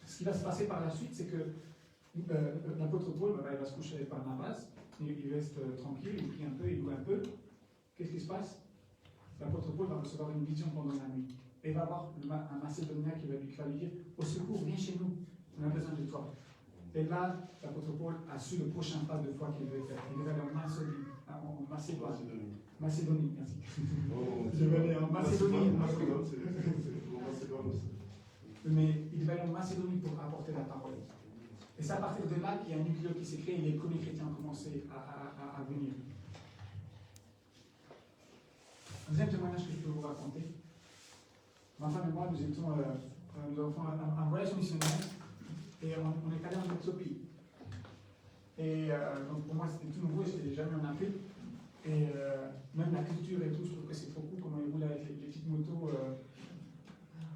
Ce qui va se passer par la suite, c'est que l'apôtre Paul il va se coucher avec Barnabas, il reste tranquille, il prie un peu, il loue un peu. Qu'est-ce qui se passe? L'apôtre Paul va recevoir une vision pendant la nuit. Et il va avoir un Macédonien qui va lui dire, au secours, viens chez nous, on a besoin de toi. Et là, l'apôtre Paul a su le prochain pas de foi qu'il devait faire. Il devait aller en Macédonie, merci. Je vais aller en Macédonie. Mais il devait aller en Macédonie pour apporter la parole. Et c'est à partir de là qu'il y a un nucléo qui s'est créé et les premiers chrétiens ont commencé à venir. Deuxième témoignage que je peux vous raconter. Ma femme et moi, nous avons fait un voyage missionnaire et on est allé en Éthiopie. Et donc pour moi, c'était tout nouveau, je n'étais jamais en Afrique. Et même la culture et tout, je trouve que c'est trop cool comment ils roulent avec les petites motos.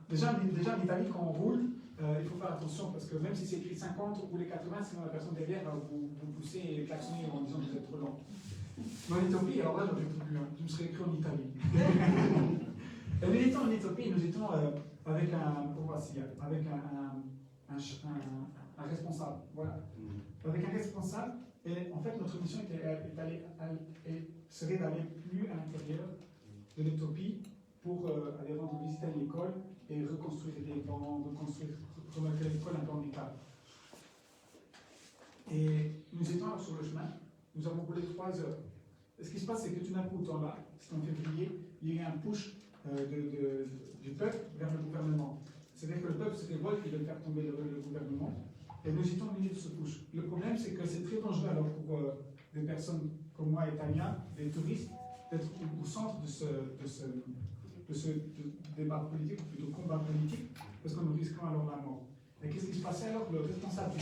Déjà en Italie, quand on roule, il faut faire attention parce que même si c'est écrit 50, vous roulez 80, sinon la personne derrière va vous pousser et klaxonner en disant que vous êtes trop lent. Mais en Éthiopie, alors là, j'en ai plus, je me serais écrit en Italie. Et nous étions en Éthiopie, nous étions avec un responsable. Voilà. Avec un responsable, et en fait, notre mission serait d'aller plus à l'intérieur de l'Éthiopie pour aller rendre visite à l'école et reconstruire les bancs, remettre l'école un peu en état. Et nous étions sur le chemin, nous avons roulé 3 heures. Et ce qui se passe, c'est que tout d'un coup, là, c'est en février, il y a eu un push du peuple vers le gouvernement. C'est-à-dire que le peuple se révolte et veut faire tomber le gouvernement. Et nous étions au milieu de ce push. Le problème, c'est que c'est très dangereux alors pour des personnes comme moi et Tania, des touristes, d'être au centre de ce débat politique, ou plutôt combat politique, parce que nous risquons alors la mort. Et qu'est-ce qui se passait alors? Le responsable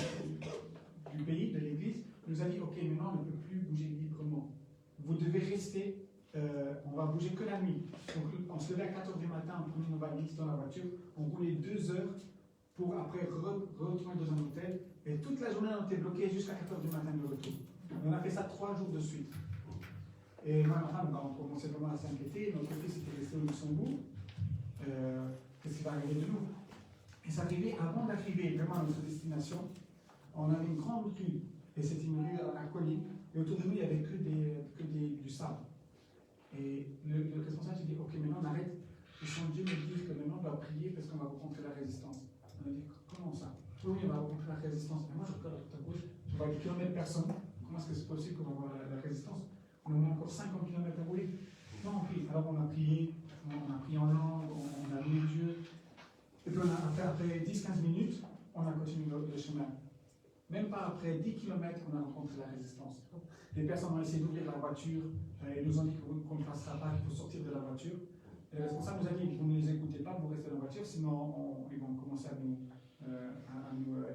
du pays, de l'église, nous a dit, ok, maintenant on ne peut plus bouger librement. Vous devez rester, on va bouger que la nuit. Donc on se levait à 4h du matin, on prenait nos valises dans la voiture, on roulait 2 heures pour après retourner dans un hôtel. Et toute la journée on était bloqué jusqu'à 4h du matin de retour. On a fait ça 3 jours de suite. Et moi et ma femme, on commençait vraiment à s'inquiéter. Notre fils était resté au Luxembourg. Qu'est-ce qui va arriver de nous? Et ça arrivait avant d'arriver vraiment à notre destination. On avait une grande rue, et c'était une rue à colline, et autour de nous il n'y avait que du sable. Et le responsable s'est dit, ok, maintenant on arrête. Je sens Dieu me dire que maintenant on doit prier parce qu'on va rencontrer la résistance. On a dit, comment ça? Oui, on va rencontrer la résistance. Et moi je regarde à gauche, je vois des kilomètres personne. Comment est-ce que c'est possible qu'on va voir la résistance? On a encore 50 km à rouler. Non, on prie. Alors on a prié en langue, on a loué Dieu. Et puis après 10-15 minutes, on a continué le chemin. Même pas après 10 km, on a rencontré la résistance. Les personnes ont essayé d'ouvrir la voiture, ils nous ont dit qu'on ne passera pas, qu'il faut sortir de la voiture. Et le responsable nous a dit, vous ne les écoutez pas, vous restez dans la voiture, sinon ils vont commencer à nous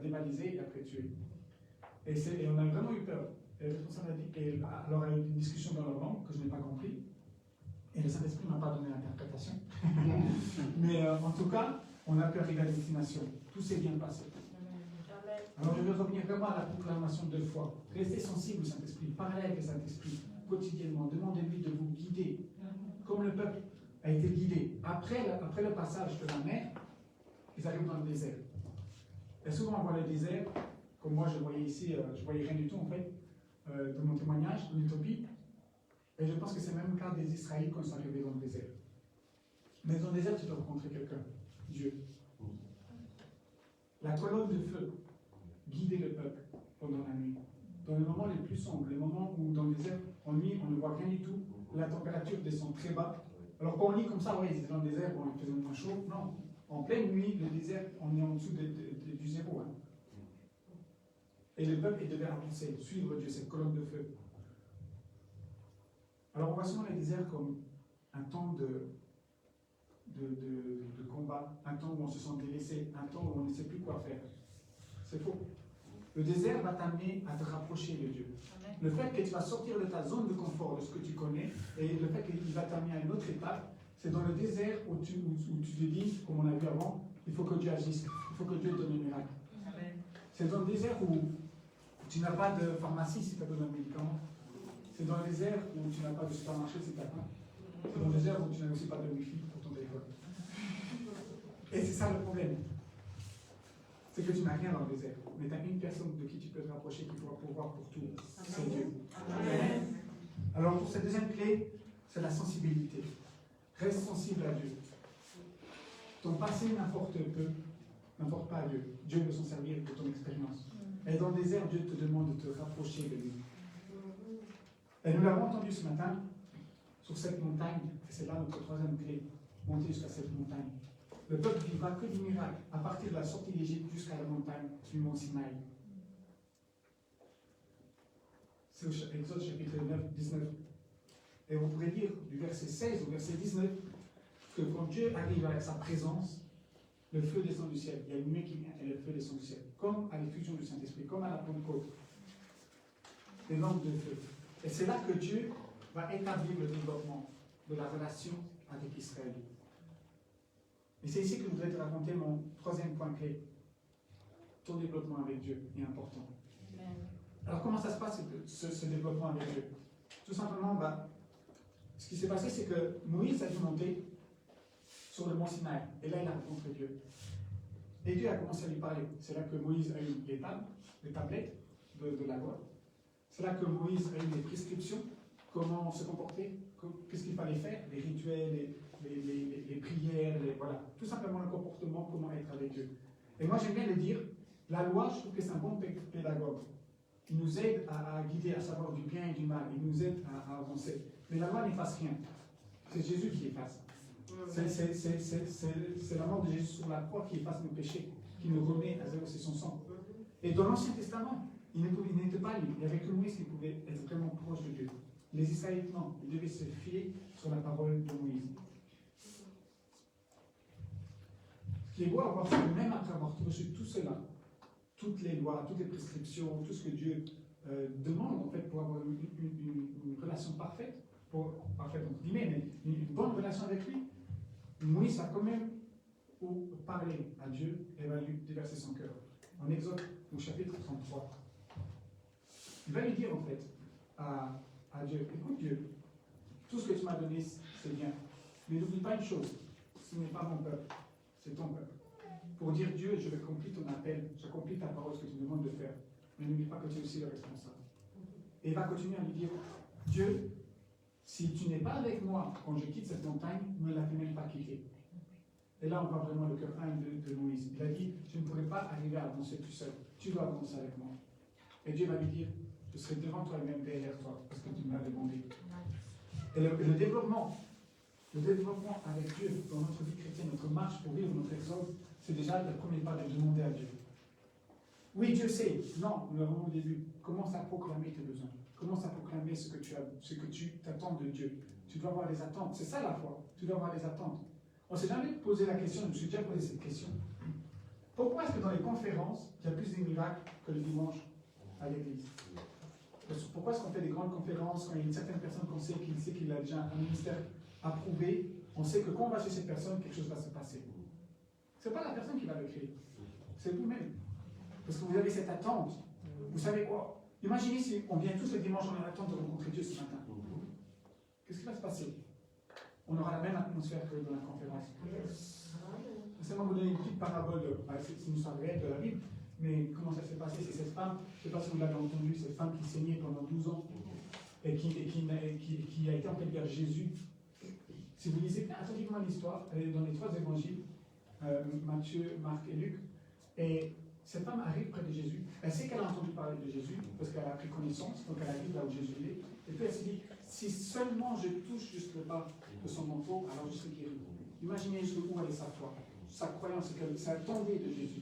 dévaliser et après tuer. Et on a vraiment eu peur. Et le responsable a dit, alors il y a eu une discussion dans leur langue que je n'ai pas compris. Et le Saint-Esprit ne m'a pas donné l'interprétation. Mais en tout cas, on a pu arriver à destination. Tout s'est bien passé. Alors je vais revenir vraiment à la proclamation de foi. Restez sensible au Saint-Esprit, parlez avec le Saint-Esprit quotidiennement, demandez-lui de vous guider, comme le peuple a été guidé. Après le passage de la mer, ils arrivent dans le désert. Et souvent on voit le désert, comme moi je voyais ici, je voyais rien du tout en fait, de mon témoignage, en Utopie. Et je pense que c'est même le cas des Israélites quand ils sont arrivés dans le désert. Mais dans le désert, tu dois rencontrer quelqu'un, Dieu. La colonne de feu guidait le peuple pendant la nuit. Dans les moments les plus sombres, les moments où dans le désert, en nuit, on ne voit rien du tout, la température descend très bas. Alors quand on lit comme ça, ouais, ils étaient dans le désert, bon, il faisait moins chaud. Non, en pleine nuit, le désert, on est en dessous du zéro. Hein. Et le peuple devait avancer, suivre Dieu, cette colonne de feu. Alors on voit souvent le désert comme un temps de combat, un temps où on se sent délaissé, un temps où on ne sait plus quoi faire. C'est faux. Le désert va t'amener à te rapprocher de Dieu. Amen. Le fait que tu vas sortir de ta zone de confort, de ce que tu connais, et le fait qu'il va t'amener à une autre étape, c'est dans le désert où tu te dis, comme on a vu avant, il faut que Dieu agisse, il faut que Dieu donne un miracle. C'est dans le désert où tu n'as pas de pharmacie si tu as besoin de médicaments. C'est dans le désert où tu n'as pas de supermarché si tu as faim. C'est dans le désert où tu n'as aussi pas de wifi pour ton téléphone. Et c'est ça le problème. C'est que tu n'as rien dans le désert. Mais tu as une personne de qui tu peux te rapprocher qui pourra pouvoir pour tout. C'est Dieu. Amen. Alors pour cette deuxième clé, c'est la sensibilité. Reste sensible à Dieu. Ton passé n'importe pas à Dieu. Dieu veut s'en servir pour ton expérience. Et dans le désert, Dieu te demande de te rapprocher de lui. Et nous l'avons entendu ce matin, sur cette montagne, et c'est là notre troisième clé, monter jusqu'à cette montagne. Le peuple ne vivra que du miracle, à partir de la sortie d'Égypte jusqu'à la montagne du mont Sinaï. C'est Exode chapitre 19. Et vous pourrez lire du verset 16 au verset 19 que quand Dieu arrive avec sa présence, le feu descend du ciel. Il y a une nuée qui vient et le feu descend du ciel. Comme à l'effusion du Saint-Esprit, comme à la Pentecôte. Des lampes de feu. Et c'est là que Dieu va établir le développement de la relation avec Israël. Et c'est ici que je voudrais te raconter mon troisième point clé. Ton développement avec Dieu est important. Amen. Alors comment ça se passe ce développement avec Dieu? Tout simplement, ce qui s'est passé, c'est que Moïse a dû monter sur le mont Sinaï. Et là, il a rencontré Dieu. Et Dieu a commencé à lui parler. C'est là que Moïse a eu les tablettes de la loi. C'est là que Moïse a eu les prescriptions, comment se comporter, qu'est-ce qu'il fallait faire, les rituels, les prières, voilà. Tout simplement le comportement, comment être avec Dieu. Et moi, j'aime bien le dire, la loi, je trouve que c'est un bon pédagogue. Il nous aide à guider, à savoir du bien et du mal. Il nous aide à avancer. Mais la loi n'efface rien. C'est Jésus qui efface. C'est la mort de Jésus sur la croix qui efface nos péchés, qui nous remet à zéro, c'est son sang. Et dans l'Ancien Testament, il n'était pas libre. Il n'y avait que Moïse qui pouvait être vraiment proche de Dieu. Les Israélites, non. Ils devaient se fier sur la parole de Moïse. Ce qui est beau à voir, c'est que même après avoir reçu tout cela, toutes les lois, toutes les prescriptions, tout ce que Dieu demande en fait pour avoir une relation parfaite, parfaite entre guillemets, mais une bonne relation avec lui, Moïse a quand même parlé à Dieu et va lui déverser son cœur. En Exode, au chapitre 33. Il va lui dire en fait à Dieu, écoute Dieu, tout ce que tu m'as donné, c'est bien. Mais n'oublie pas une chose, ce n'est pas mon peuple, c'est ton peuple. Pour dire Dieu, je vais accomplir ton appel, j'accomplis ta parole, ce que tu me demandes de faire. Mais n'oublie pas que tu es aussi le responsable. Et il va continuer à lui dire, Dieu, si tu n'es pas avec moi quand je quitte cette montagne, ne la fais même pas quitter. Et là, on voit vraiment le cœur de Moïse. Il a dit, je ne pourrai pas arriver à avancer tout seul. Tu dois avancer avec moi. Et Dieu va lui dire, je serai devant toi et même derrière toi, parce que tu me l'as demandé. Et le développement avec Dieu dans notre vie chrétienne, notre marche pour vivre notre exode, c'est déjà le premier pas de demander à Dieu. Oui, Dieu sait. Non, nous l'avons au début. Commence à proclamer tes besoins. Commence à proclamer ce que tu t'attends de Dieu. Tu dois avoir des attentes. C'est ça la foi. Tu dois avoir des attentes. On ne s'est jamais posé la question, je me suis déjà posé cette question. Pourquoi est-ce que dans les conférences, il y a plus de miracles que le dimanche à l'église? Pourquoi est-ce qu'on fait des grandes conférences quand il y a une certaine personne qu'on sait qu'il a déjà un ministère approuvé, on sait que quand on va chez cette personne, quelque chose va se passer. Ce n'est pas la personne qui va le créer, c'est vous-même. Parce que vous avez cette attente. Vous savez quoi? Imaginez si on vient tous les dimanches, on a l'attente de rencontrer Dieu ce matin. Qu'est-ce qui va se passer? On aura la même atmosphère que dans la conférence. Laissez-moi vous donner une petite parabole, c'est une histoire réelle de la Bible, mais comment ça s'est passé? C'est cette femme, je ne sais pas si vous l'avez entendu, cette femme qui saignait pendant 12 ans et qui a été en fait vers Jésus. Si vous lisez attentivement l'histoire, elle est dans les 3 évangiles, Matthieu, Marc et Luc, et cette femme arrive près de Jésus. Elle sait qu'elle a entendu parler de Jésus, parce qu'elle a pris connaissance, donc elle arrive là où Jésus est, et puis elle se dit, si seulement je touche juste le bas de son manteau, alors je serai guéri. Imaginez jusqu'où elle est sa foi. Sa croyance, c'est qu'elle attendait de Jésus.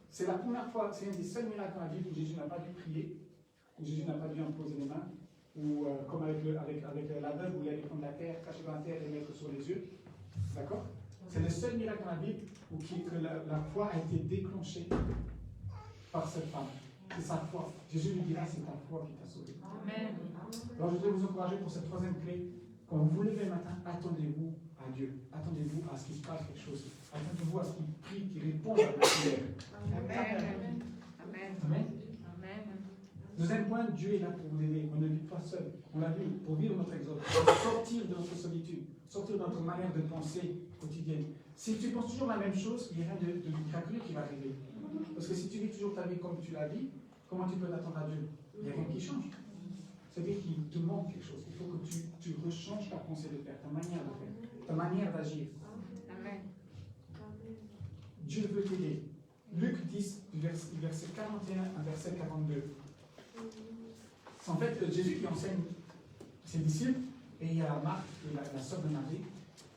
C'est la première fois, c'est un des seuls miracles dans la Bible où Jésus n'a pas dû prier, où Jésus n'a pas dû imposer les mains, ou comme avec l'aveugle où il allait prendre la terre, cacher dans la terre et mettre sur les yeux. D'accord? C'est le seul miracle dans la Bible où que la foi a été déclenchée par cette femme. C'est sa foi. Jésus lui dira, c'est ta foi qui t'a sauvé. Amen. Alors je voudrais vous encourager pour cette 3e clé. Quand vous vous levez le matin, attendez-vous à Dieu. Attendez-vous à ce qu'il se passe quelque chose. Attendez-vous à ce qu'il prie, qu'il réponde à votre prière. Amen. Amen. Amen. Amen. 2e point, Dieu est là pour vous aider. On ne vit pas seul. On l'a vu, pour vivre notre exode. Pour sortir de notre solitude. Sortir de notre manière de penser quotidienne. Si tu penses toujours la même chose, il n'y a rien de miraculeux qui va arriver. Parce que si tu vis toujours ta vie comme tu la vis, comment tu peux t'attendre à Dieu? Il n'y a rien qui change. C'est-à-dire qu'il te manque quelque chose. Il faut que tu rechanges ta pensée de faire, ta manière de faire, ta manière d'agir. Amen. Dieu veut t'aider. Luc 10, verset 41 à verset 42. C'est en fait Jésus qui enseigne ses disciples, et il y a Marc, la sœur de Marie,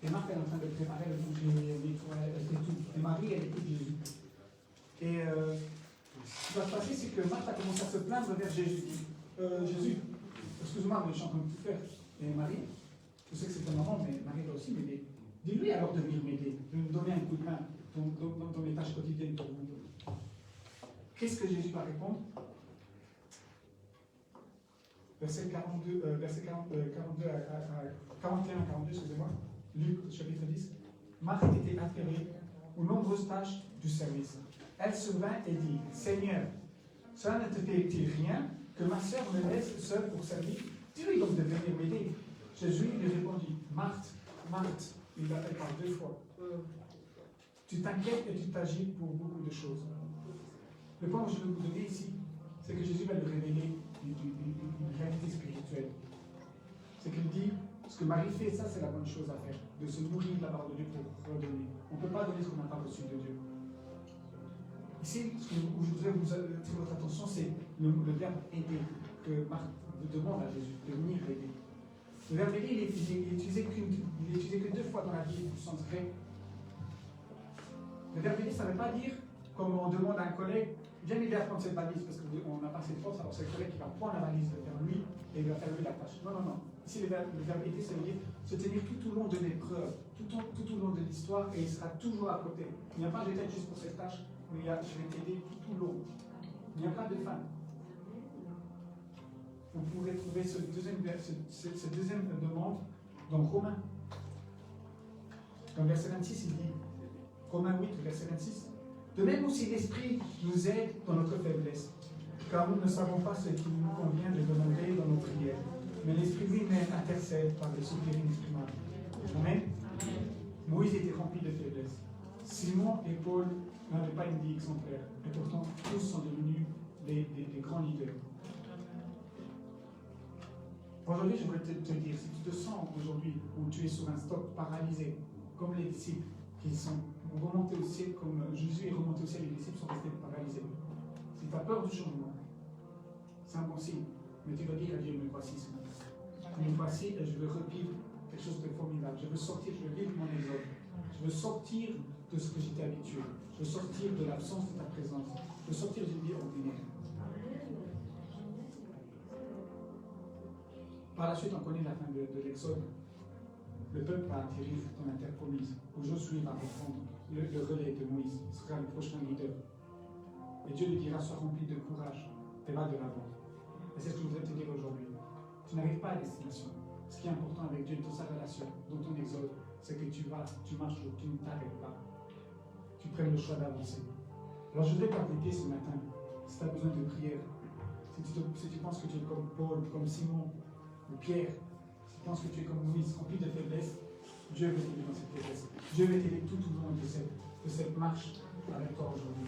et Marc elle est en train de préparer le manger, les toilettes et tout. Et Marie, elle écoute Jésus. Et ce qui va se passer, c'est que Marc a commencé à se plaindre vers Jésus. Jésus, excuse-moi, mais je suis en train de tout faire. Et Marie, je sais que c'est ta maman, mais Marie doit aussi m'aider. Dis-lui alors de venir m'aider, de me donner un coup de main dans mes tâches quotidiennes pour vous. Qu'est-ce que Jésus va répondre? Verset 42, 41 à 42, excusez-moi. Luc, chapitre 10. Marthe était attirée aux nombreuses tâches du service. Elle se vint et dit, Seigneur, cela ne te fait-il rien que ma sœur me laisse seule pour servir? Dis-lui donc de venir m'aider. Jésus lui répondit, Marthe, Marthe, elle parle 2 fois. Tu t'inquiètes et tu t'agis pour beaucoup de choses. Le point que je veux vous donner ici, c'est que Jésus va lui révéler une réalité spirituelle. C'est qu'il dit, ce que Marie fait, ça c'est la bonne chose à faire, de se nourrir de la parole de Dieu pour redonner. On ne peut pas donner ce qu'on n'a pas reçu de Dieu. Ici, où je voudrais vous attirer votre attention, c'est le verbe aider, que Marc demande à Jésus de venir aider. Le verbe aider, il est utilisé que 2 fois dans la Bible, au sens grec. Le verbe aider, ça ne veut pas dire, comme on demande à un collègue, viens m'aider à prendre cette valise, parce qu'on n'a pas assez de force, alors c'est le collègue qui va prendre la valise vers lui et il va faire lui la tâche. Non, non, non. Ici, le verbe aider, ça veut dire se tenir tout au long de l'épreuve, tout au long de l'histoire, et il sera toujours à côté. Il n'y a pas de tête juste pour cette tâche, mais je vais t'aider tout au long. Il n'y a pas de fin. Vous pourrez trouver cette deuxième demande dans Romains. Dans le verset 26, il dit, Romains 8, verset 26, de même aussi l'Esprit nous aide dans notre faiblesse, car nous ne savons pas ce qu'il nous convient de demander dans nos prières, mais l'Esprit lui-même intercède par les soupirs inexprimables. Amen. Moïse était rempli de faiblesse. Simon et Paul n'avaient pas une vie exemplaire, mais pourtant tous sont devenus des grands leaders. Aujourd'hui, je voudrais te dire, si tu te sens aujourd'hui où tu es sur un stop paralysé, comme les disciples qui sont remontés au ciel, comme Jésus est remonté au ciel, les disciples sont restés paralysés. Si tu as peur du changement, c'est un bon signe, mais tu dois dire à Dieu, me voici ce matin. Me voici et je veux revivre quelque chose de formidable. Je veux sortir, je veux vivre mon exode. Je veux sortir de ce que j'étais habitué. Je veux sortir de l'absence de ta présence. Je veux sortir d'une vie ordinaire. Par la suite, on connaît la fin de l'Exode. Le peuple va atterrir dans la terre promise, où Josué va reprendre le relais de Moïse, sera le prochain leader. Et Dieu lui dira, sois rempli de courage, et va de l'avant. Et c'est ce que je voudrais te dire aujourd'hui. Tu n'arrives pas à destination. Ce qui est important avec Dieu, dans sa relation, dans ton exode, c'est que tu marches, tu ne t'arrêtes pas. Tu prennes le choix d'avancer. Alors je voudrais t'appliquer ce matin, si tu as besoin de prière, si tu penses que tu es comme Paul, comme Simon, ou Pierre, si tu penses que tu es comme Moïse, rempli de faiblesse, Dieu veut t'aider dans cette faiblesse. Dieu veut t'aider tout au long de cette marche avec toi aujourd'hui.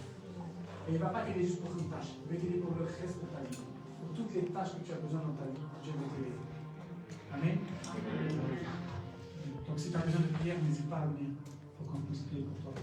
Et il ne va pas t'aider juste pour une tâche, il va t'aider pour le reste de ta vie. Pour toutes les tâches que tu as besoin dans ta vie, Dieu veut t'aider. Amen. Donc si tu as besoin de prière, n'hésite pas à venir pour qu'on puisse prier pour toi.